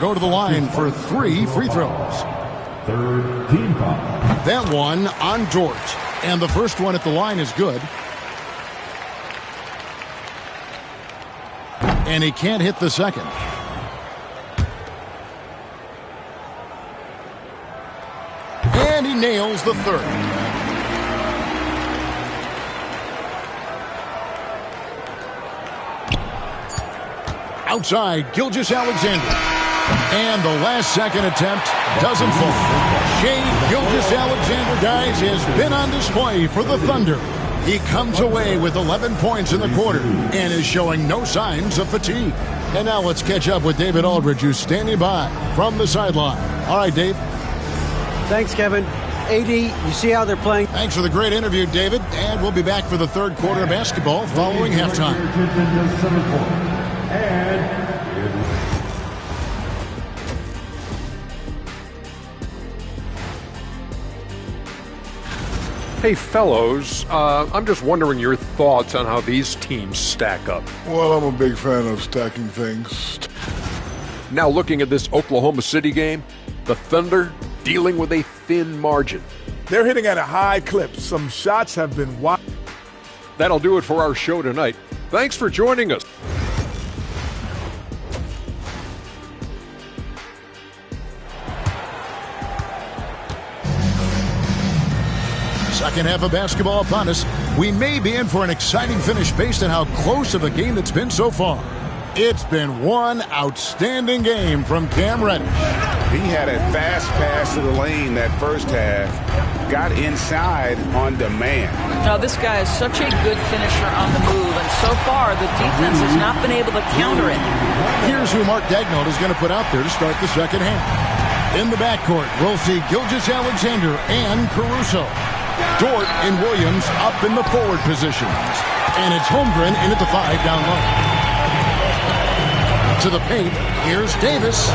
go to the line for 3 free throws. Third team foul. That one on Dort. And the first one at the line is good. And he can't hit the second. And he nails the third. Outside, Gilgeous-Alexander. And the last second attempt doesn't fall. Shai Gilgeous-Alexander, guys, has been on display for the Thunder. He comes away with 11 points in the quarter and is showing no signs of fatigue. And now let's catch up with David Aldridge, who's standing by from the sideline. All right, Dave. Thanks, Kevin. AD, you see how they're playing? Thanks for the great interview, David. And we'll be back for the third quarter of basketball following halftime. Hey, fellows, I'm just wondering your thoughts on how these teams stack up. Well, I'm a big fan of stacking things. Now looking at this Oklahoma City game, the Thunder dealing with a thin margin. They're hitting at a high clip. Some shots have been wild. That'll do it for our show tonight. Thanks for joining us. Second half of basketball upon us. We may be in for an exciting finish based on how close of a game it's been so far. It's been one outstanding game from Cam Reddish. He had a fast pass to the lane that first half. Got inside on demand. Now, this guy is such a good finisher on the move, and so far the defense has not been able to counter it. Here's who Mark Daigneault is going to put out there to start the second half. In the backcourt, we'll see Gilgeous-Alexander and Caruso. Dort and Williams up in the forward positions. And it's Holmgren in at the 5 down low. To the paint, here's Davis.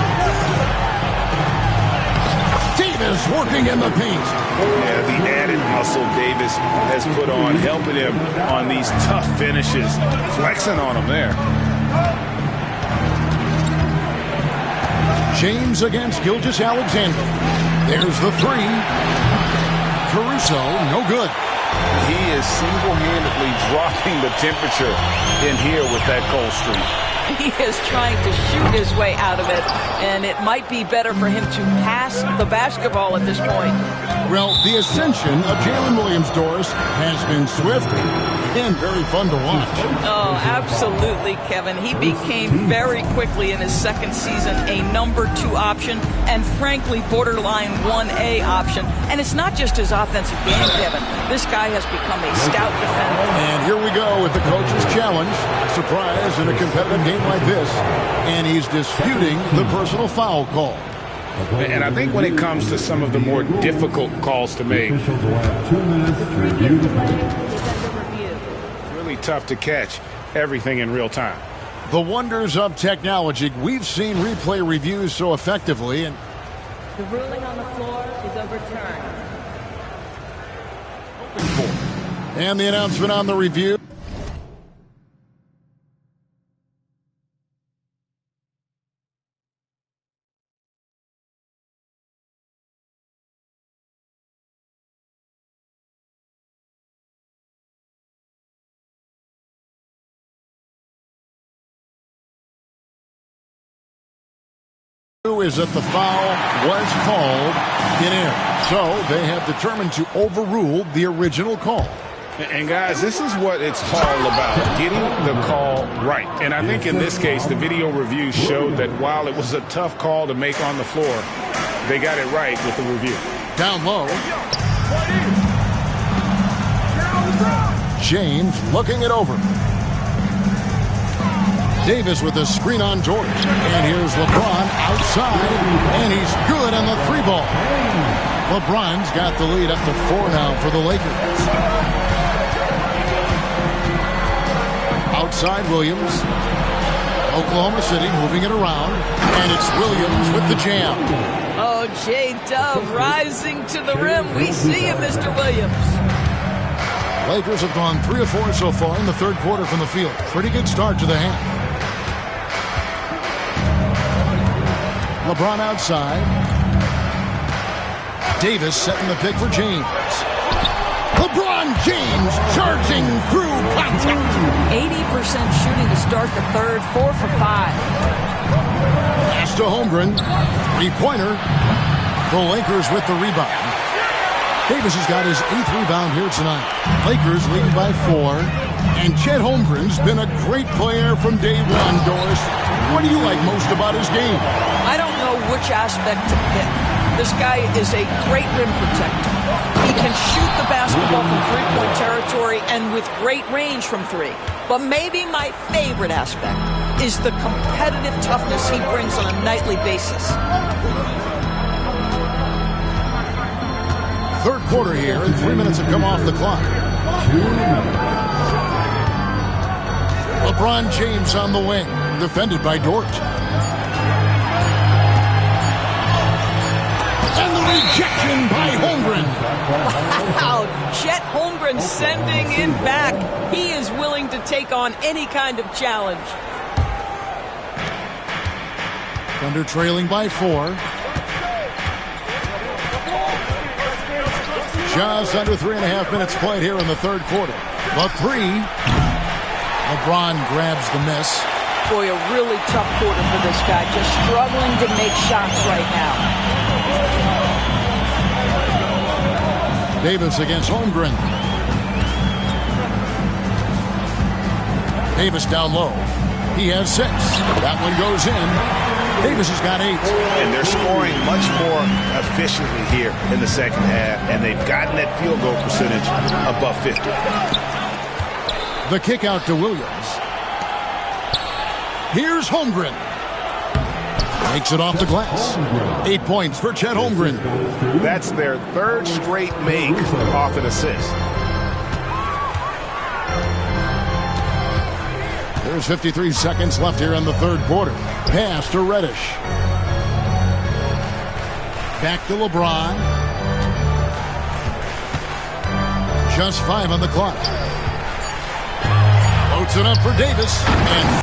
Davis working in the paint. Yeah, the added muscle Davis has put on, helping him on these tough finishes, flexing on him there. James against Gilgeous-Alexander. There's the three. Caruso, no good. He is single-handedly dropping the temperature in here with that cold streak. He is trying to shoot his way out of it, and it might be better for him to pass the basketball at this point. Well, the ascension of Jalen Williams, Doris, has been swift and very fun to watch. Oh, absolutely, Kevin. He became very quickly in his second season a number 2 option and, frankly, borderline 1A option. And it's not just his offensive game, Kevin. This guy has become a stout defender. And here we go with the coach's challenge. Surprise in a competitive game like this. And he's disputing the personal foul call. And I think when it comes to some of the more difficult calls to make, it's really tough to catch everything in real time. The wonders of technology. We've seen replay reviews so effectively. And the ruling on the floor is overturned. And the announcement on the review. Is that the foul was called in air. So they have determined to overrule the original call. And guys, this is what it's all about, getting the call right. And I think in this case, the video review showed that while it was a tough call to make on the floor, they got it right with the review. Down low. James looking it over. Davis with a screen on George. And here's LeBron outside. And he's good on the 3-ball. LeBron's got the lead up to 4 now for the Lakers. Outside Williams. Oklahoma City moving it around. And it's Williams with the jam. Oh, J-Dub rising to the rim. We see you, Mr. Williams. Lakers have gone 3 of 4 so far in the third quarter from the field. Pretty good start to the half. LeBron outside. Davis setting the pick for James. LeBron James charging through contact. 80% shooting to start the third, 4 for 5. Pass to Holmgren. 3-pointer. The Lakers with the rebound. Davis has got his 8th rebound here tonight. Lakers leading by 4. And Chet Holmgren's been a great player from day one, Doris. What do you like most about his game? I don't know which aspect to pick. This guy is a great rim protector. He can shoot the basketball from three-point territory and with great range from 3. But maybe my favorite aspect is the competitive toughness he brings on a nightly basis. Third quarter here, and 3 minutes have come off the clock. LeBron James on the wing, defended by Dort. And the rejection by Holmgren. Wow, Chet Holmgren sending in back. He is willing to take on any kind of challenge. Thunder trailing by 4. Just under 3.5 minutes played here in the third quarter. The 3. LeBron grabs the miss. Boy, a really tough quarter for this guy. Just struggling to make shots right now. Davis against Holmgren. Davis down low. He has 6. That one goes in. Davis has got 8. And they're scoring much more efficiently here in the second half, and they've gotten that field goal percentage above 50. The kick out to Williams. Here's Holmgren. Makes it off the glass. 8 points for Chet Holmgren. That's their 3rd straight make off an assist. There's 53 seconds left here in the third quarter. Pass to Reddish. Back to LeBron. Just 5 on the clock. Floats it up for Davis. And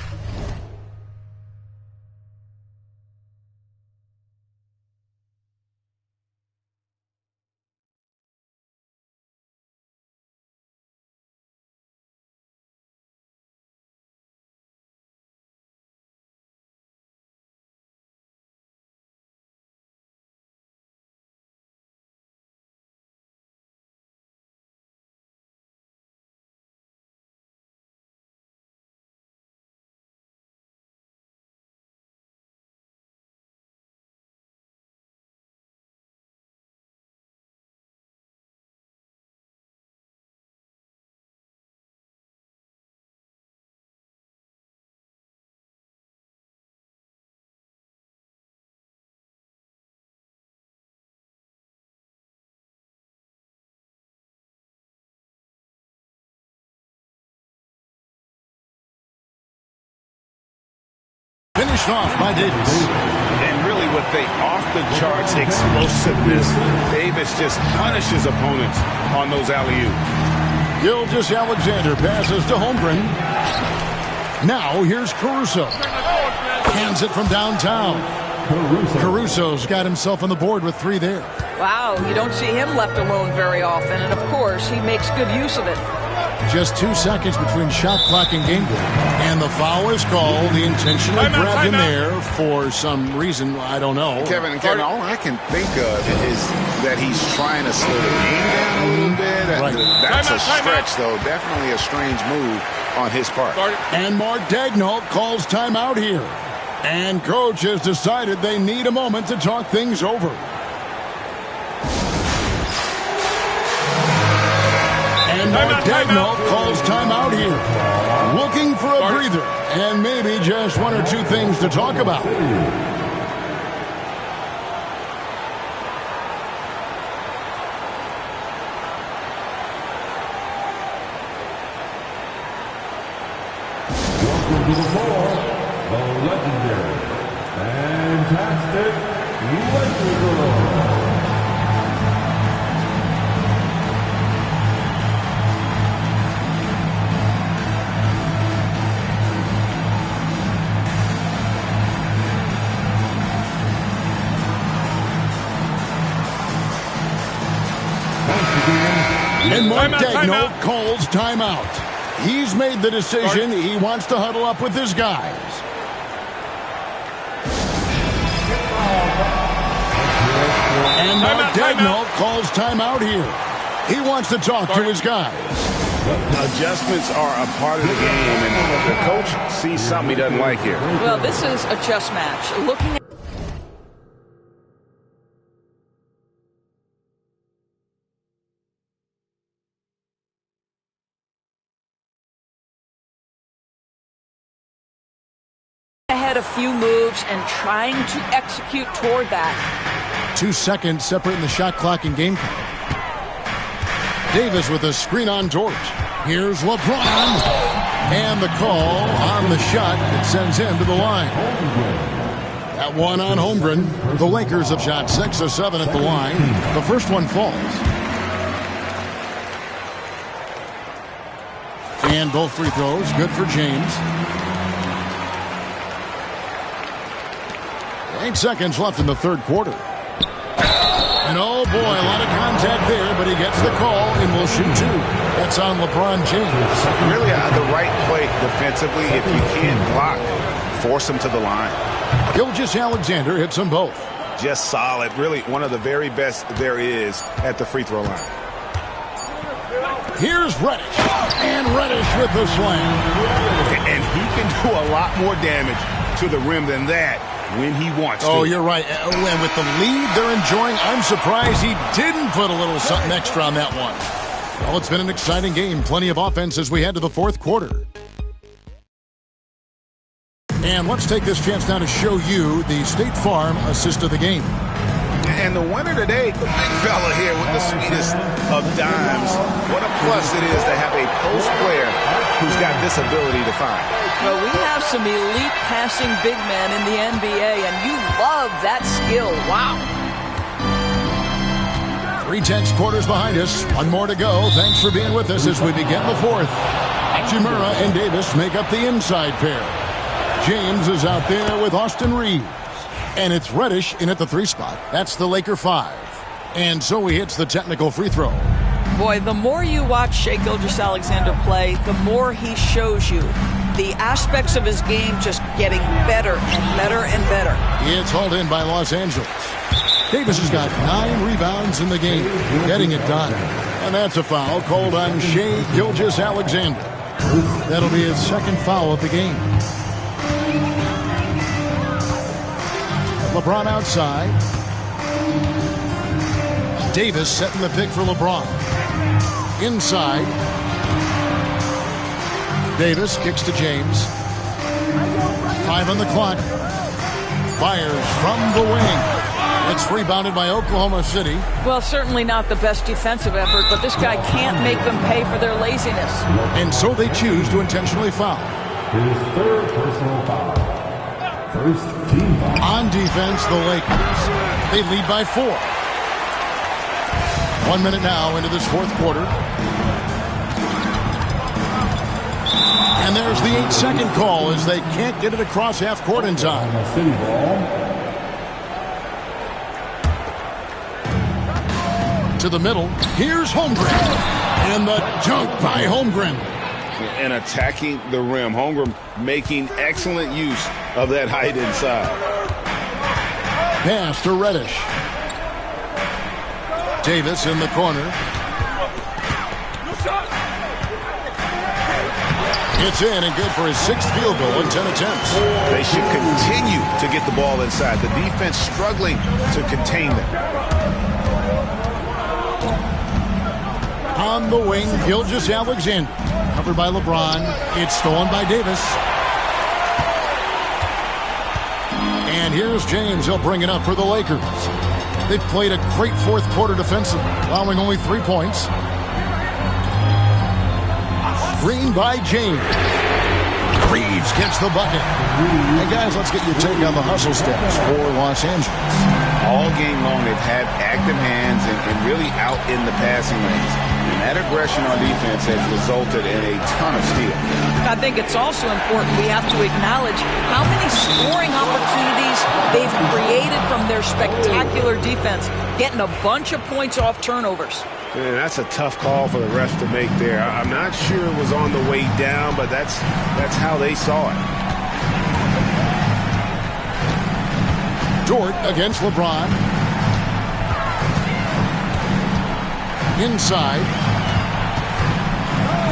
finished off by Davis. And really with the off-the-charts explosiveness, Davis just punishes opponents on those alley-oops. Gilgeous-Alexander passes to Holmgren. Now here's Caruso. Hands it from downtown. Caruso's got himself on the board with 3 there. Wow, you don't see him left alone very often, and of course, he makes good use of it. Just 2 seconds between shot clock and game goal. And the foul is called. He intentionally grabbed him there for some reason. I don't know. Kevin, all I can think of is that he's trying to slow the game down a little bit. That's a stretch, though. Definitely a strange move on his part. And Mark Daigneault calls timeout here. And coach has decided they need a moment to talk things over. And Mark Daigneault calls timeout here. Looking for a breather and maybe just 1 or 2 things to talk about. Welcome to the floor, the legendary, fantastic Lakers. And Mark Daigneault calls timeout. He's made the decision. He wants to huddle up with his guys. And Mark Daigneault calls timeout here. He wants to talk to his guys. Adjustments are a part of the game, and the coach sees something he doesn't like here. Well, this is a chess match. Looking at ahead a few moves and trying to execute toward that. 2 seconds separating the shot clock and game clock. Davis with a screen on George. Here's LeBron. And the call on the shot that sends him to the line. That one on Holmgren. The Lakers have shot 6 of 7 at the line. The first one falls. And both free throws good for James. 8 seconds left in the third quarter. And oh boy, a lot of contact there, but he gets the call and will shoot 2. That's on LeBron James. Really the right play defensively. If you can't block, force him to the line. Gilgeous-Alexander hits them both. Just solid. Really one of the very best there is at the free throw line. Here's Reddish. And Reddish with the slam. And he can do a lot more damage to the rim than that when he wants to. Oh, you're right. And with the lead they're enjoying, I'm surprised he didn't put a little something extra on that one. Well, it's been an exciting game. Plenty of offense as we head to the fourth quarter. And let's take this chance now to show you the State Farm assist of the game. And the winner today, the big fella here with the sweetest of dimes. What a plus it is to have a post player who's got this ability to find. Well, we have some elite passing big men in the NBA, and you love that skill. Wow. 3 tenths quarters behind us. 1 more to go. Thanks for being with us as we begin the fourth. Hachimura and Davis make up the inside pair. James is out there with Austin Reeves. And it's Reddish in at the 3 spot. That's the Laker 5. And so he hits the technical free throw. Boy, the more you watch Shai Gilgeous-Alexander play, the more he shows you the aspects of his game just getting better and better and better. It's hauled in by Los Angeles. Davis has got 9 rebounds in the game, getting it done. And that's a foul called on Shai Gilgeous-Alexander. That'll be his 2nd foul of the game. LeBron outside. Davis setting the pick for LeBron. Inside. Davis kicks to James. 5 on the clock. Fires from the wing. It's rebounded by Oklahoma City. Well, certainly not the best defensive effort, but this guy can't make them pay for their laziness. And so they choose to intentionally foul. His 3rd personal foul. First team foul. On defense, the Lakers. They lead by 4. 1 minute now into this 4th quarter. And there's the 8-second call as they can't get it across half court in time. City ball. To the middle. Here's Holmgren. And the dunk by Holmgren. And attacking the rim. Holmgren making excellent use of that height inside. Pass to Reddish. Davis in the corner. It's in and good for his 6th field goal in 10 attempts. They should continue to get the ball inside. The defense struggling to contain them. On the wing, Gilgeous-Alexander. Covered by LeBron. It's stolen by Davis. And here's James. He'll bring it up for the Lakers. They've played a great 4th quarter defensively, allowing only 3 points. Green by James. Reeves gets the bucket. Hey, guys, let's get your take on the hustle steps for Los Angeles. All game long, they've had active hands and really out in the passing lanes. And that aggression on defense has resulted in a ton of steals. I think it's also important we have to acknowledge how many scoring opportunities they've created from their spectacular defense, getting a bunch of points off turnovers. Man, that's a tough call for the refs to make there. I'm not sure it was on the way down, but that's how they saw it. Dort against LeBron. Inside.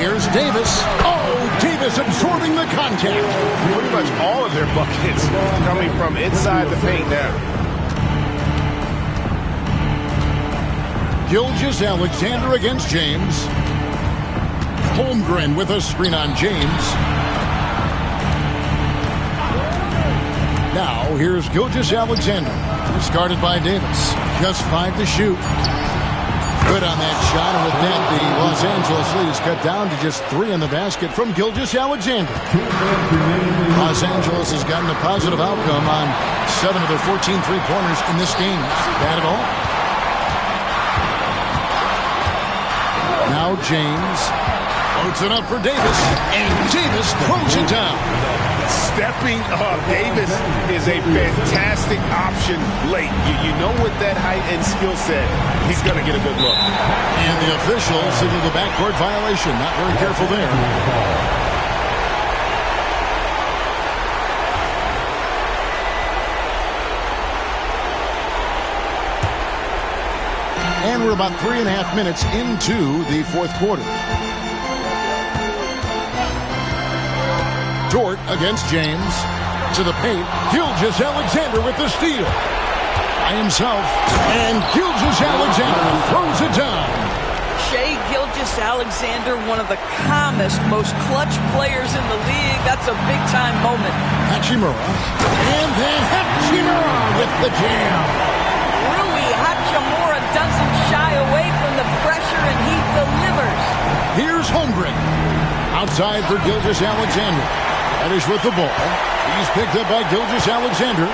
Here's Davis. Oh, Davis absorbing the contact. Pretty much all of their buckets coming from inside the paint now. Gilgeous-Alexander against James. Holmgren with a screen on James. Now, here's Gilgeous-Alexander. Discarded by Davis. Just 5 to shoot. Good on that shot, and with that, the Los Angeles lead is cut down to just 3 in the basket from Gilgeous-Alexander. Los Angeles has gotten a positive outcome on 7 of their 14 three-pointers in this game. Bad at all? Now James loads it up for Davis, and Davis throws it down. Stepping up, Davis is a fantastic option late. You know with that height and skill set, he's going to get a good look. And the official signaled the backcourt violation. Not very careful there. And we're about 3.5 minutes into the 4th quarter. Dort against James. To the paint. Gilgeous-Alexander with the steal. By himself. And Gilgeous-Alexander throws it down. Shai Gilgeous-Alexander, one of the calmest, most clutch players in the league. That's a big-time moment. Hachimura. And then Hachimura with the jam. Rui Hachimura doesn't shy away from the pressure, and he delivers. Here's Holmgren. Outside for Gilgeous-Alexander. Reddish with the ball. He's picked up by Gilgeous-Alexander.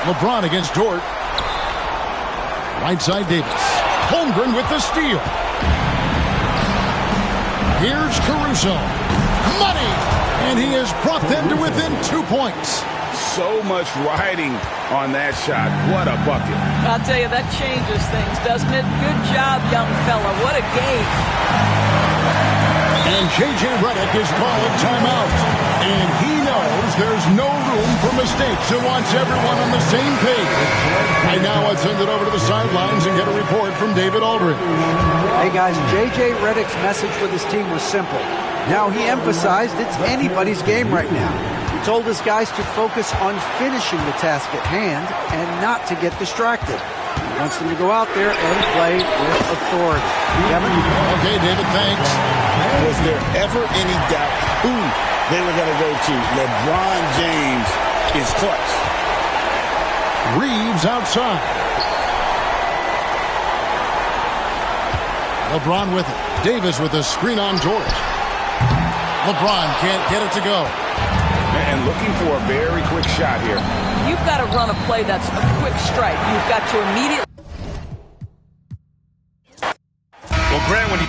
LeBron against Dort. Right side Davis. Holmgren with the steal. Here's Caruso. Money! And he has brought them to within 2 points. So much riding on that shot. What a bucket. I'll tell you, that changes things, doesn't it? Good job, young fella. What a game. And J.J. Redick is calling timeout. And he knows there's no room for mistakes and wants everyone on the same page. Right now, let's send it over to the sidelines and get a report from David Aldridge. Hey, guys, J.J. Redick's message for this team was simple. Now, he emphasized it's anybody's game right now. He told his guys to focus on finishing the task at hand and not to get distracted. He wants them to go out there and play with authority. Kevin? Okay, David, thanks. Was there ever any doubt who they were going to go to? LeBron James is clutch. Reeves outside. LeBron with it. Davis with a screen on George. LeBron can't get it to go. And looking for a very quick shot here. You've got to run a play that's a quick strike. You've got to immediately... Well, Grant, when you...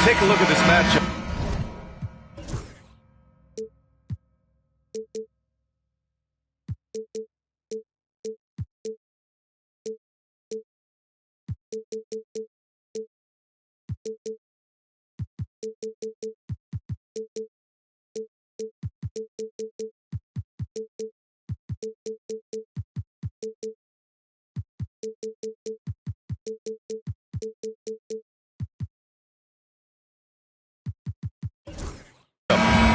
Take a look at this matchup.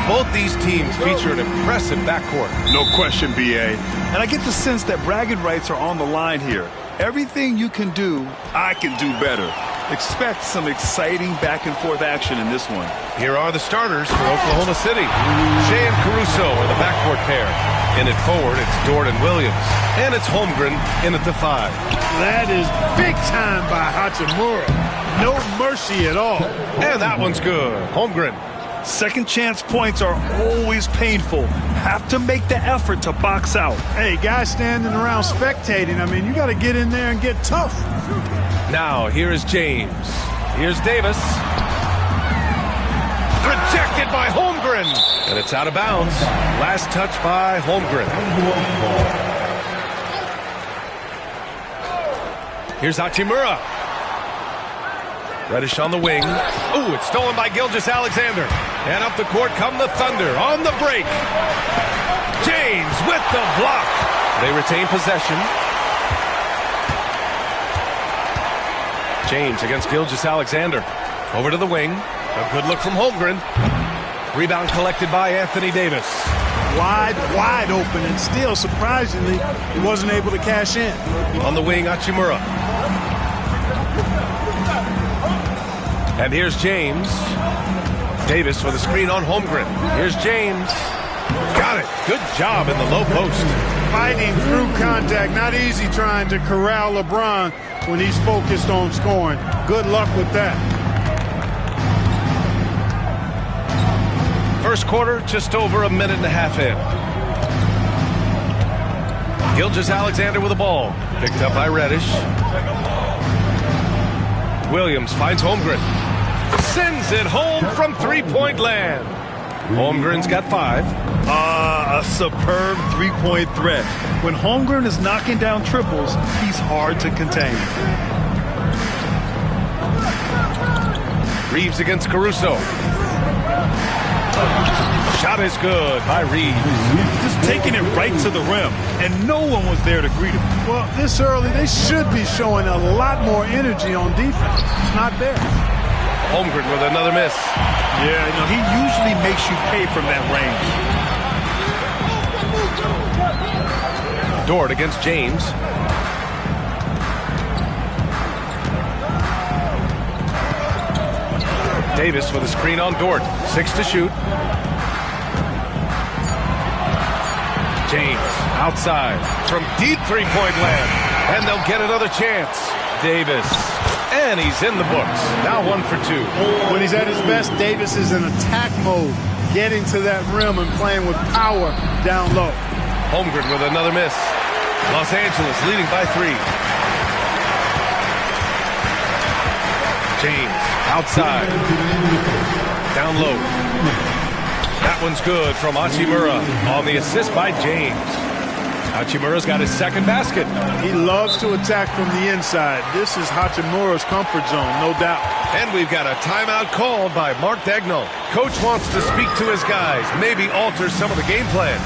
Both these teams feature an impressive backcourt. No question, B.A. And I get the sense that bragging rights are on the line here. Everything you can do, I can do better. Expect some exciting back-and-forth action in this one. Here are the starters for Oklahoma City. Shea and Caruso are the backcourt pair. In at forward, it's Dort and Williams. And it's Holmgren in at the 5. That is big time by Hachimura. No mercy at all. And that one's good. Holmgren. Second chance points are always painful. Have to make the effort to box out. Hey, guys standing around spectating, I mean, you got to get in there and get tough. Now, here is James. Here's Davis. Rejected by Holmgren. And it's out of bounds. Last touch by Holmgren. Here's Hachimura. Reddish on the wing. Ooh, it's stolen by Gilgeous-Alexander. And up the court come the Thunder on the break. James with the block. They retain possession. James against Gilgeous-Alexander. Over to the wing. A good look from Holmgren. Rebound collected by Anthony Davis. Wide open, and still, surprisingly, he wasn't able to cash in. On the wing, Hachimura. And here's James. Davis with a screen on Holmgren. Here's James. Got it. Good job in the low post. Fighting through contact. Not easy trying to corral LeBron when he's focused on scoring. Good luck with that. First quarter, just over a minute and a half in. Gilgeous-Alexander with the ball. Picked up by Reddish. Williams finds Holmgren. Sends it home from three-point land. Holmgren's got 5. A superb three-point threat. When Holmgren is knocking down triples, he's hard to contain. Reeves against Caruso. Shot is good by Reeves. Just taking it right to the rim, and no one was there to greet him. Well, this early, they should be showing a lot more energy on defense. It's not there. Holmgren with another miss. Yeah, he usually makes you pay from that range. Dort against James. Davis with a screen on Dort. 6 to shoot. James outside from deep three-point land. And they'll get another chance. Davis. And he's in the books. Now 1 for 2. When he's at his best, Davis is in attack mode, getting to that rim and playing with power down low. Holmgren with another miss. Los Angeles leading by 3. James outside. Down low. That one's good from Hachimura on the assist by James. Hachimura's got his second basket. He loves to attack from the inside. This is Hachimura's comfort zone, no doubt. And we've got a timeout called by Mark Daigneault. Coach wants to speak to his guys, maybe alter some of the game plan.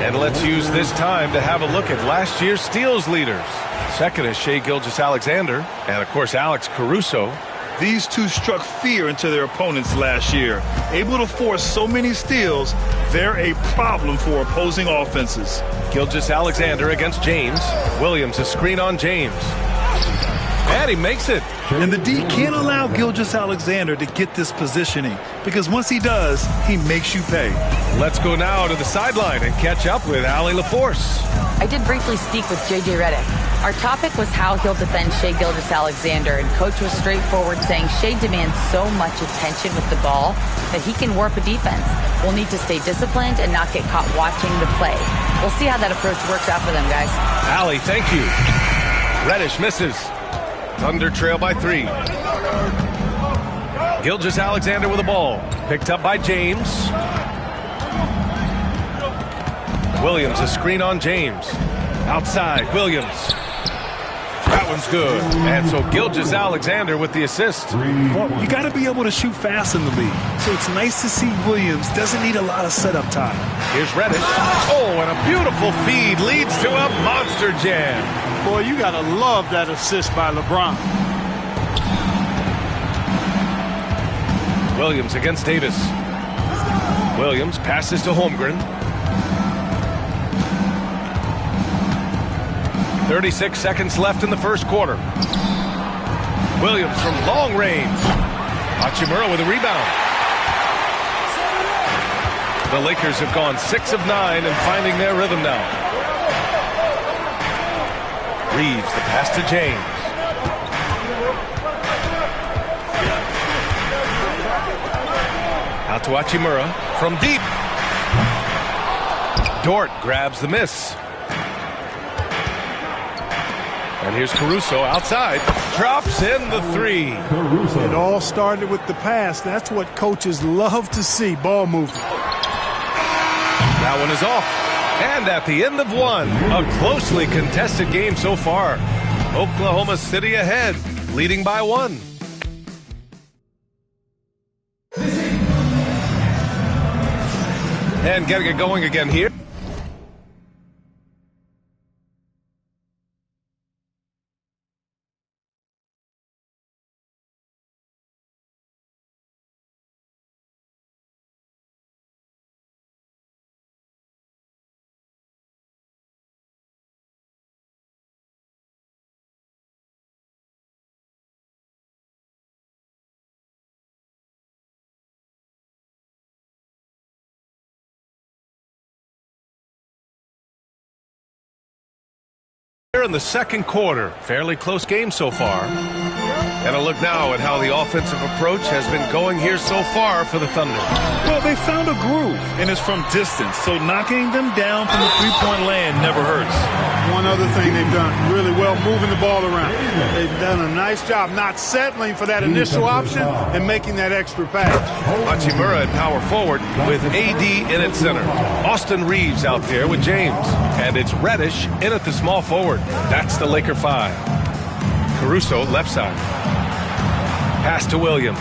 And let's use this time to have a look at last year's steals leaders. Second is Shai Gilgeous-Alexander, and of course Alex Caruso. These two struck fear into their opponents last year. Able to force so many steals, they're a problem for opposing offenses. Gilgeous-Alexander against James. Williams a screen on James. And he makes it. And the D can't allow Gilgeous-Alexander to get this positioning, because once he does, he makes you pay. Let's go now to the sideline and catch up with Allie LaForce. I did briefly speak with J.J. Redick. Our topic was how he'll defend Shai Gilgeous-Alexander, and Coach was straightforward, saying Shai demands so much attention with the ball that he can warp a defense. We'll need to stay disciplined and not get caught watching the play. We'll see how that approach works out for them, guys. Allie, thank you. Reddish misses. Thunder trail by 3. Gilgeous-Alexander with the ball. Picked up by James. Williams a screen on James. Outside, Williams. That one's good. And so Gilgeous-Alexander with the assist. Well, you got to be able to shoot fast in the league. So it's nice to see Williams doesn't need a lot of setup time. Here's Reddish. Oh, and a beautiful feed leads to a monster jam. Boy, you got to love that assist by LeBron. Williams against Davis. Williams passes to Holmgren. 36 seconds left in the first quarter. Williams from long range. Hachimura with a rebound. The Lakers have gone 6 of 9 and finding their rhythm now. Reeves, the pass to James. Out to Hachimura from deep. Dort grabs the miss. And here's Caruso outside. Drops in the 3. It all started with the pass. That's what coaches love to see, ball movement. That one is off. And at the end of 1, a closely contested game so far. Oklahoma City ahead, leading by 1. And getting it going again here. In the second quarter, fairly close game so far. And a look now at how the offensive approach has been going here so far for the Thunder. Well, they found a groove, and it's from distance, so knocking them down from the three-point land never hurts. One other thing they've done really well, moving the ball around. They've done a nice job not settling for that initial option and making that extra pass. Hachimura at power forward with AD in at center. Austin Reeves out there with James. And it's Reddish in at the small forward. That's the Laker 5. Caruso, left side. Pass to Williams.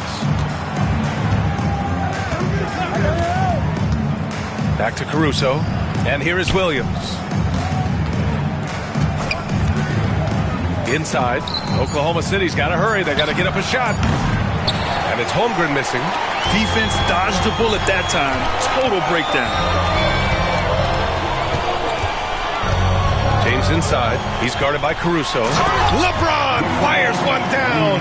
Back to Caruso. And here is Williams. Inside. Oklahoma City's got to hurry. They got to get up a shot. And it's Holmgren missing. Defense dodged the bullet that time. Total breakdown. James inside. He's guarded by Caruso. LeBron fires one down.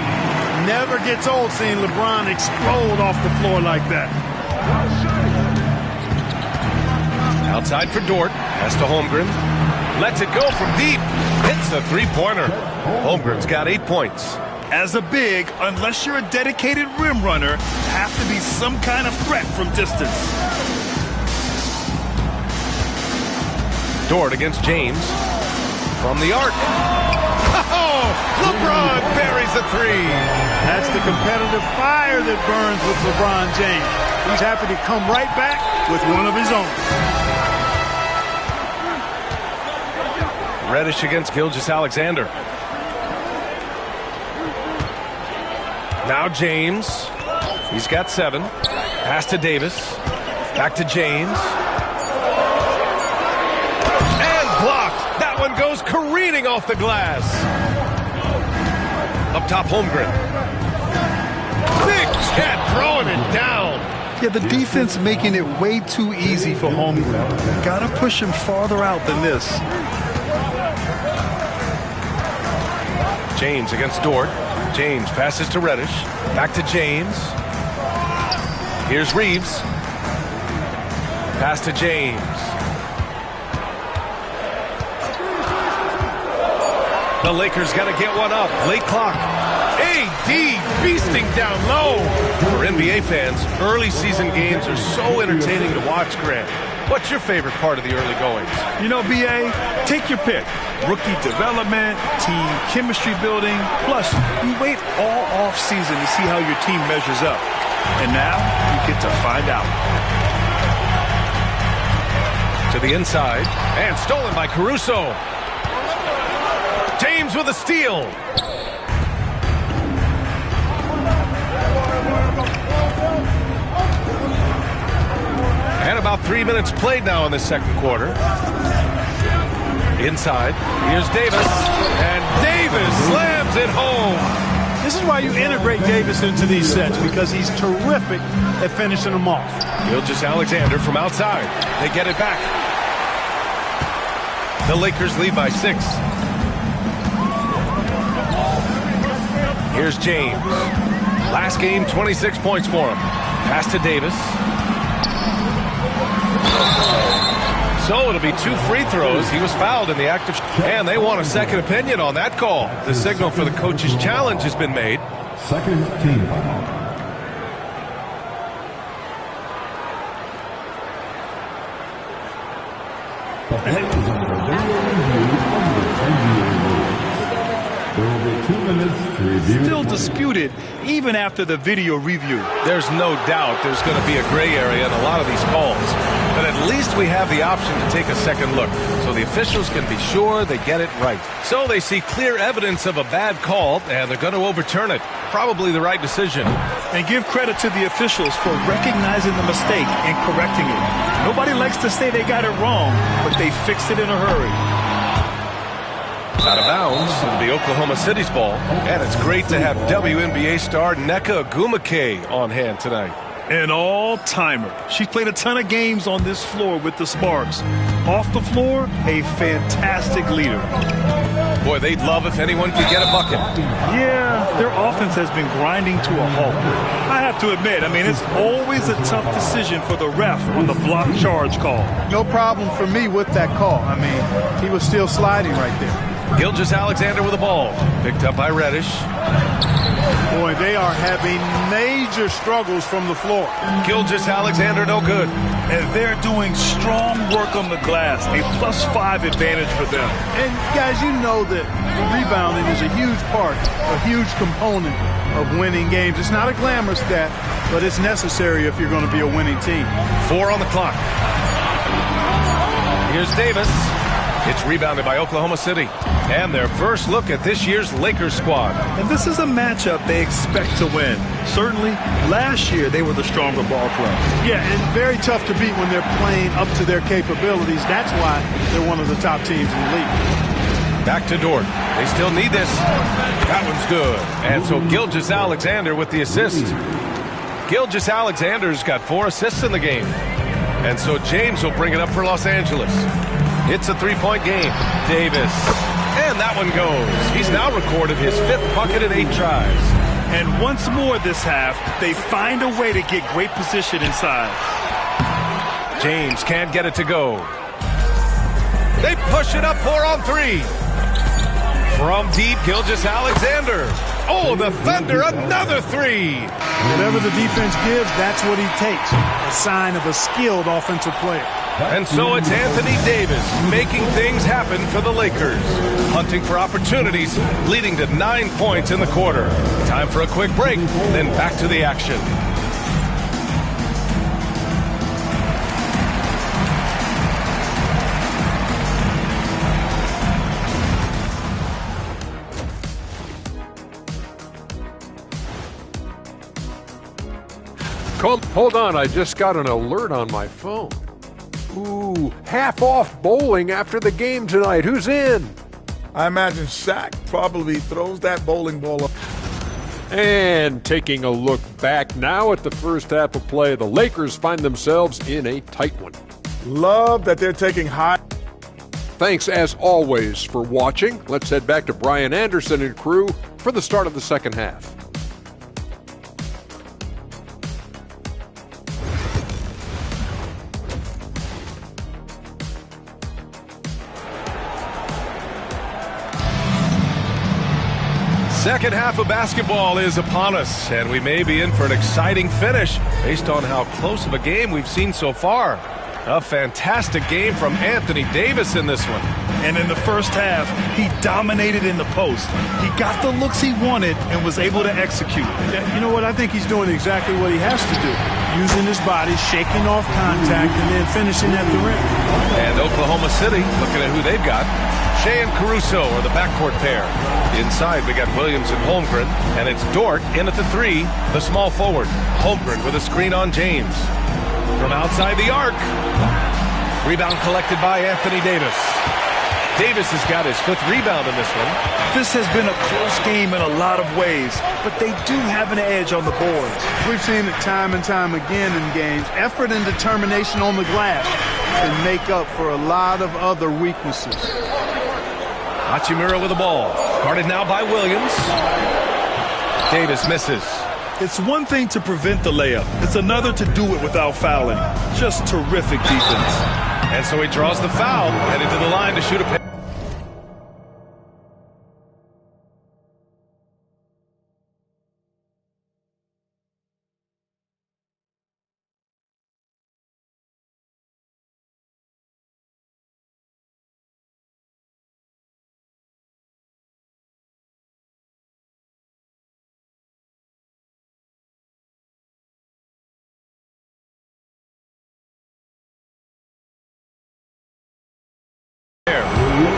Never gets old seeing LeBron explode off the floor like that. Outside for Dort. Pass to Holmgren. Lets it go from deep. Hits a three-pointer. Holmgren's got 8 points. As a big, unless you're a dedicated rim runner, have to be some kind of threat from distance. Dort against James. From the arc. Oh! LeBron buries a three. That's the competitive fire that burns with LeBron James. He's happy to come right back with one of his own. Reddish against Gilgeous-Alexander. Now James. He's got 7. Pass to Davis. Back to James. And blocked. That one goes careening off the glass. Up top, Holmgren. Big Cat throwing it down. Yeah, the defense making it way too easy for Holmgren. Got to push him farther out than this. James against Dort. James passes to Reddish. Back to James. Here's Reeves. Pass to James. The Lakers got to get one up. Late clock. AD beasting down low. For NBA fans, early season games are so entertaining to watch, Grant. What's your favorite part of the early goings? You know, BA, take your pick. Rookie development, team chemistry building. Plus, you wait all off season to see how your team measures up. And now, you get to find out. To the inside. And stolen by Caruso. James with a steal. And about 3 minutes played now in the second quarter. Inside. Here's Davis. And Davis slams it home. This is why you integrate Davis into these sets, because he's terrific at finishing them off. Gilgeous-Alexander from outside. They get it back. The Lakers lead by 6. Here's James. Last game, 26 points for him. Pass to Davis. So it'll be 2 free throws. He was fouled in the act of... And they want a second opinion on that call. The signal for the coach's challenge has been made. Second team. The play is under video review. There will be 2 minutes to review. Still disputed even after the video review. There's no doubt there's going to be a gray area in a lot of these calls. But at least we have the option to take a second look, so the officials can be sure they get it right. So they see clear evidence of a bad call, and they're going to overturn it. Probably the right decision. And give credit to the officials for recognizing the mistake and correcting it. Nobody likes to say they got it wrong, but they fixed it in a hurry. Out of bounds, it'll be Oklahoma City's ball. And it's great to have WNBA star Nneka Ogwumike on hand tonight. An all-timer. She's played a ton of games on this floor with the Sparks. Off the floor, a fantastic leader. Boy, they'd love if anyone could get a bucket. Yeah, their offense has been grinding to a halt. I have to admit, it's always a tough decision for the ref on the block charge call. No problem for me with that call. He was still sliding right there. Gilgeous-Alexander with the ball. Picked up by Reddish. Boy, they are having major struggles from the floor. Gilgeous-Alexander no good. And they're doing strong work on the glass. A +5 advantage for them. And guys, you know that rebounding is a huge part, a huge component of winning games. It's not a glamour stat, but it's necessary if you're going to be a winning team. 4 on the clock. Here's Davis. It's rebounded by Oklahoma City. And their first look at this year's Lakers squad. And this is a matchup they expect to win. Certainly, last year they were the stronger ball club. Yeah, and very tough to beat when they're playing up to their capabilities. That's why they're one of the top teams in the league. Back to Dort. They still need this. That one's good. And so Gilgeous-Alexander with the assist. Gilgeous-Alexander's got 4 assists in the game. And so James will bring it up for Los Angeles. It's a 3-point game. Davis. And that one goes. He's now recorded his 5th bucket in 8 tries. And once more this half, they find a way to get great position inside. James can't get it to go. They push it up 4 on 3. From deep, Gilgeous-Alexander. Oh, the Thunder, another 3. Whatever the defense gives, that's what he takes. A sign of a skilled offensive player. And so it's Anthony Davis making things happen for the Lakers. Hunting for opportunities, leading to 9 points in the quarter. Time for a quick break, then back to the action. Hold on, I just got an alert on my phone. Ooh, half off bowling after the game tonight. Who's in? I imagine Shaq probably throws that bowling ball up. And taking a look back now at the first half of play, the Lakers find themselves in a tight one. Love that they're taking high. Thanks as always for watching. Let's head back to Brian Anderson and crew for the start of the second half. Second half of basketball is upon us, and we may be in for an exciting finish based on how close of a game we've seen so far. A fantastic game from Anthony Davis in this one. And in the first half, he dominated in the post. He got the looks he wanted and was able to execute. You know what? I think he's doing exactly what he has to do. Using his body, shaking off contact, and then finishing at the rim. And Oklahoma City, looking at who they've got. Shea and Caruso are the backcourt pair. Inside, we got Williams and Holmgren, and it's Dort in at the 3, the small forward. Holmgren with a screen on James. From outside the arc. Rebound collected by Anthony Davis. Davis has got his 5th rebound in this one. This has been a close game in a lot of ways, but they do have an edge on the boards. We've seen it time and time again in games. Effort and determination on the glass can make up for a lot of other weaknesses. Hachimura with the ball. Guarded now by Williams. Davis misses. It's one thing to prevent the layup. It's another to do it without fouling. Just terrific defense. And so he draws the foul, headed to the line to shoot a pass.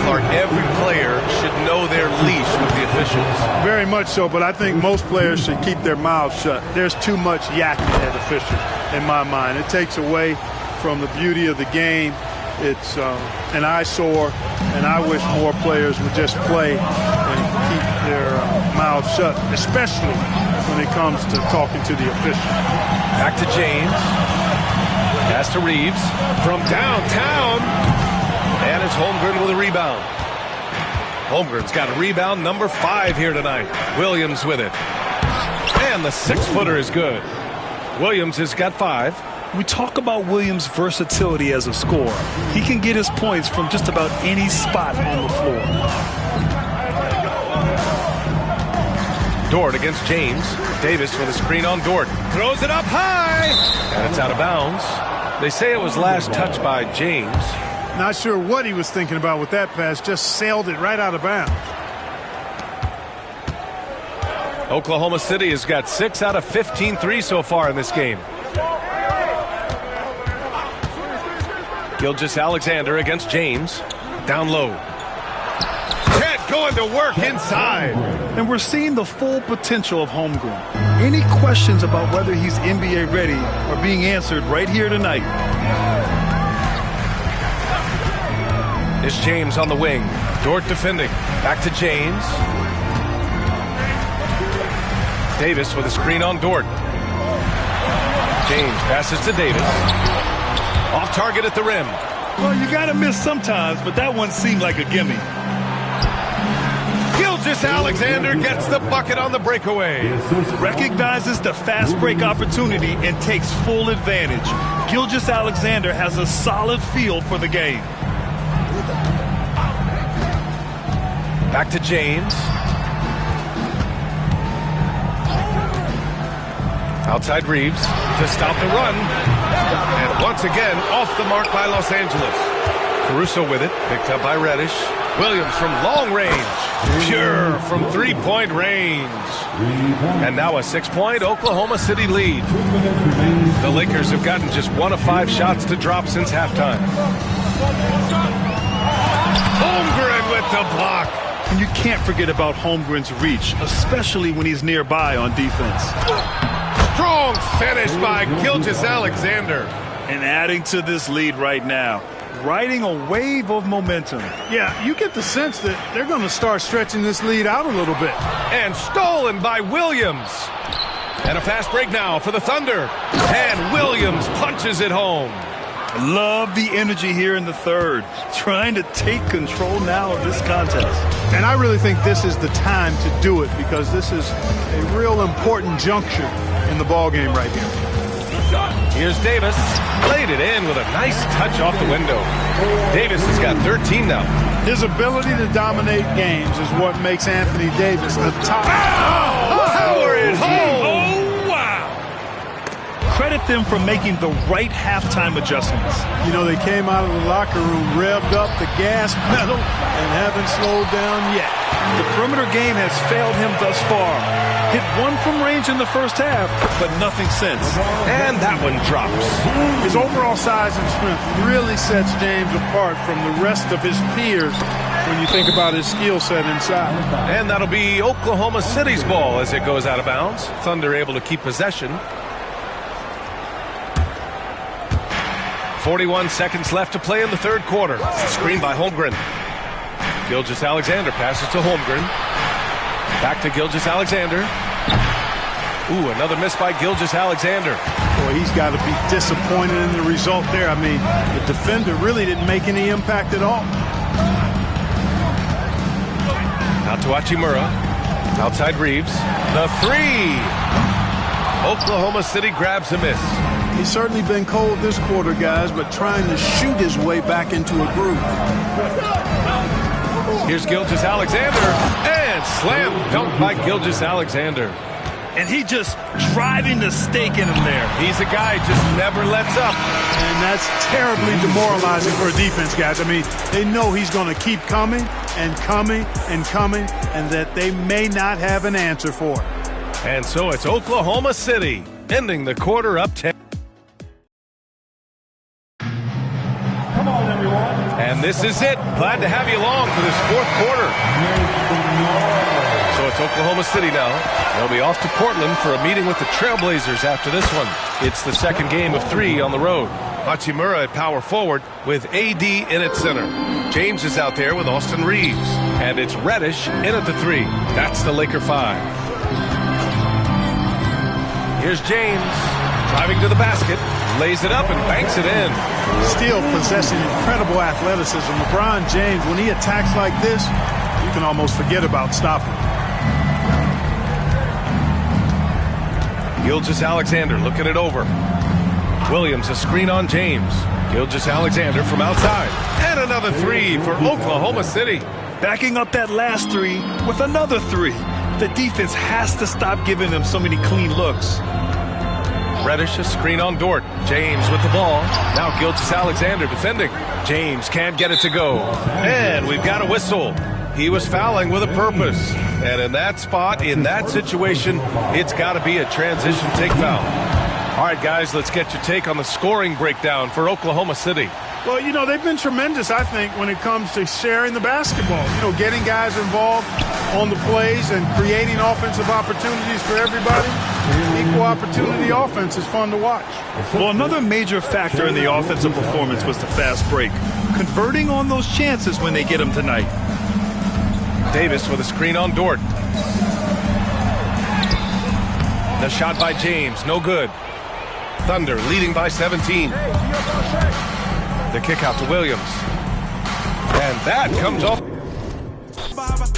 Clark, every player should know their leash with the officials. Very much so, but I think most players should keep their mouths shut. There's too much yakking at officials, in my mind. It takes away from the beauty of the game. It's an eyesore, and I wish more players would just play and keep their mouths shut, especially when it comes to talking to the official. Back to James. Pass to Reeves. From downtown. And it's Holmgren with a rebound. Holmgren's got a rebound number 5 here tonight. Williams with it. And the 6-footer is good. Williams has got 5. We talk about Williams' versatility as a scorer. He can get his points from just about any spot on the floor. Dort against James. Davis with a screen on Dort. Throws it up high. And it's out of bounds. They say it was last touched by James. Not sure what he was thinking about with that pass. Just sailed it right out of bounds. Oklahoma City has got 6 out of 15 threes so far in this game. Gilgeous-Alexander against James. Down low. Ted going to work inside. And we're seeing the full potential of Holmgren. Any questions about whether he's NBA ready are being answered right here tonight. It's James on the wing. Dort defending. Back to James. Davis with a screen on Dort. James passes to Davis. Off target at the rim. Well, you got to miss sometimes, but that one seemed like a gimme. Gilgeous-Alexander gets the bucket on the breakaway. Recognizes the fast break opportunity and takes full advantage. Gilgeous-Alexander has a solid feel for the game. Back to James. Outside Reeves to stop the run. And once again, off the mark by Los Angeles. Caruso with it, picked up by Reddish. Williams from long range. Pure from three-point range. And now a 6-point Oklahoma City lead. The Lakers have gotten just 1 of 5 shots to drop since halftime. Holmgren with the block. And you can't forget about Holmgren's reach, especially when he's nearby on defense. Strong finish by Gilgeous-Alexander. And adding to this lead right now, riding a wave of momentum. Yeah, you get the sense that they're going to start stretching this lead out a little bit. And stolen by Williams. And a fast break now for the Thunder. And Williams punches it home. Love the energy here in the third. Trying to take control now of this contest. And I really think this is the time to do it because this is a real important juncture in the ballgame right here. Here's Davis. Laid it in with a nice touch off the window. Davis has got 13 now. His ability to dominate games is what makes Anthony Davis a top. Power it home! Oh, wow! Credit them for making the right halftime adjustments. You know, they came out of the locker room, revved up the gas pedal, and haven't slowed down yet. The perimeter game has failed him thus far. Hit one from range in the first half, but nothing since. And that one drops. His overall size and strength really sets James apart from the rest of his peers when you think about his skill set inside. And that'll be Oklahoma City's ball as it goes out of bounds. Thunder able to keep possession. 41 seconds left to play in the third quarter. Screen by Holmgren. Gilgeous-Alexander passes to Holmgren. Back to Gilgeous-Alexander. Ooh, another miss by Gilgeous-Alexander. Boy, he's got to be disappointed in the result there. I mean, the defender really didn't make any impact at all. Out to Hachimura. Outside Reeves. The three. Oklahoma City grabs a miss. He's certainly been cold this quarter, guys, but trying to shoot his way back into a groove. Here's Gilgeous-Alexander, and slam dunk by Gilgeous-Alexander. And he just driving the stake in him there. He's a guy just never lets up. And that's terribly demoralizing for a defense, guys. I mean, they know he's going to keep coming and coming and coming, and that they may not have an answer for it. And so it's Oklahoma City, ending the quarter up 10. And this is it. Glad to have you along for this fourth quarter. So it's Oklahoma City now. They'll be off to Portland for a meeting with the Trailblazers after this one. It's the second game of 3 on the road. Hachimura at power forward with AD in at center. James is out there with Austin Reeves. And it's Reddish in at the 3. That's the Laker 5. Here's James. Driving to the basket, lays it up and banks it in. Still possessing incredible athleticism. LeBron James, when he attacks like this, you can almost forget about stopping. Gilgeous-Alexander looking it over. Williams a screen on James. Gilgeous-Alexander from outside. And another 3 for Oklahoma City. Backing up that last 3 with another 3. The defense has to stop giving them so many clean looks. Reddish a screen on Dort. James with the ball. Now Gilgeous-Alexander defending. James can't get it to go. And we've got a whistle. He was fouling with a purpose. And in that spot, in that situation, it's got to be a transition take foul. All right, guys, let's get your take on the scoring breakdown for Oklahoma City. Well, you know, they've been tremendous, I think, when it comes to sharing the basketball. You know, getting guys involved on the plays and creating offensive opportunities for everybody. Equal opportunity offense is fun to watch. Well, another major factor in the offensive performance was the fast break. Converting on those chances when they get them tonight. Davis with a screen on Dort. The shot by James, no good. Thunder leading by 17. The kick out to Williams. And that comes off.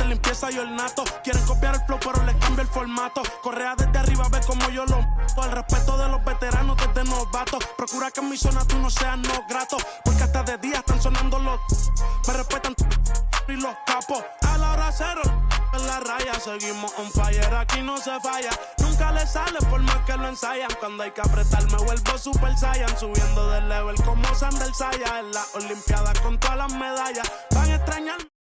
Limpieza y ornato. Quieren copiar el flow, pero les cambia el formato. Correa desde arriba, ve como yo lo mato. El respeto de los veteranos desde novatos. Procura que en mi zona tú no seas no grato. Porque hasta de día están sonando los. Me respetan y los capos. A la hora cero, en la raya. Seguimos on fire, aquí no se falla. Nunca le sale por más que lo ensayan. Cuando hay que apretar me vuelvo super saiyan. Subiendo de level como Sandel Saya. En la Olimpiada con todas las medallas. Van a extrañar.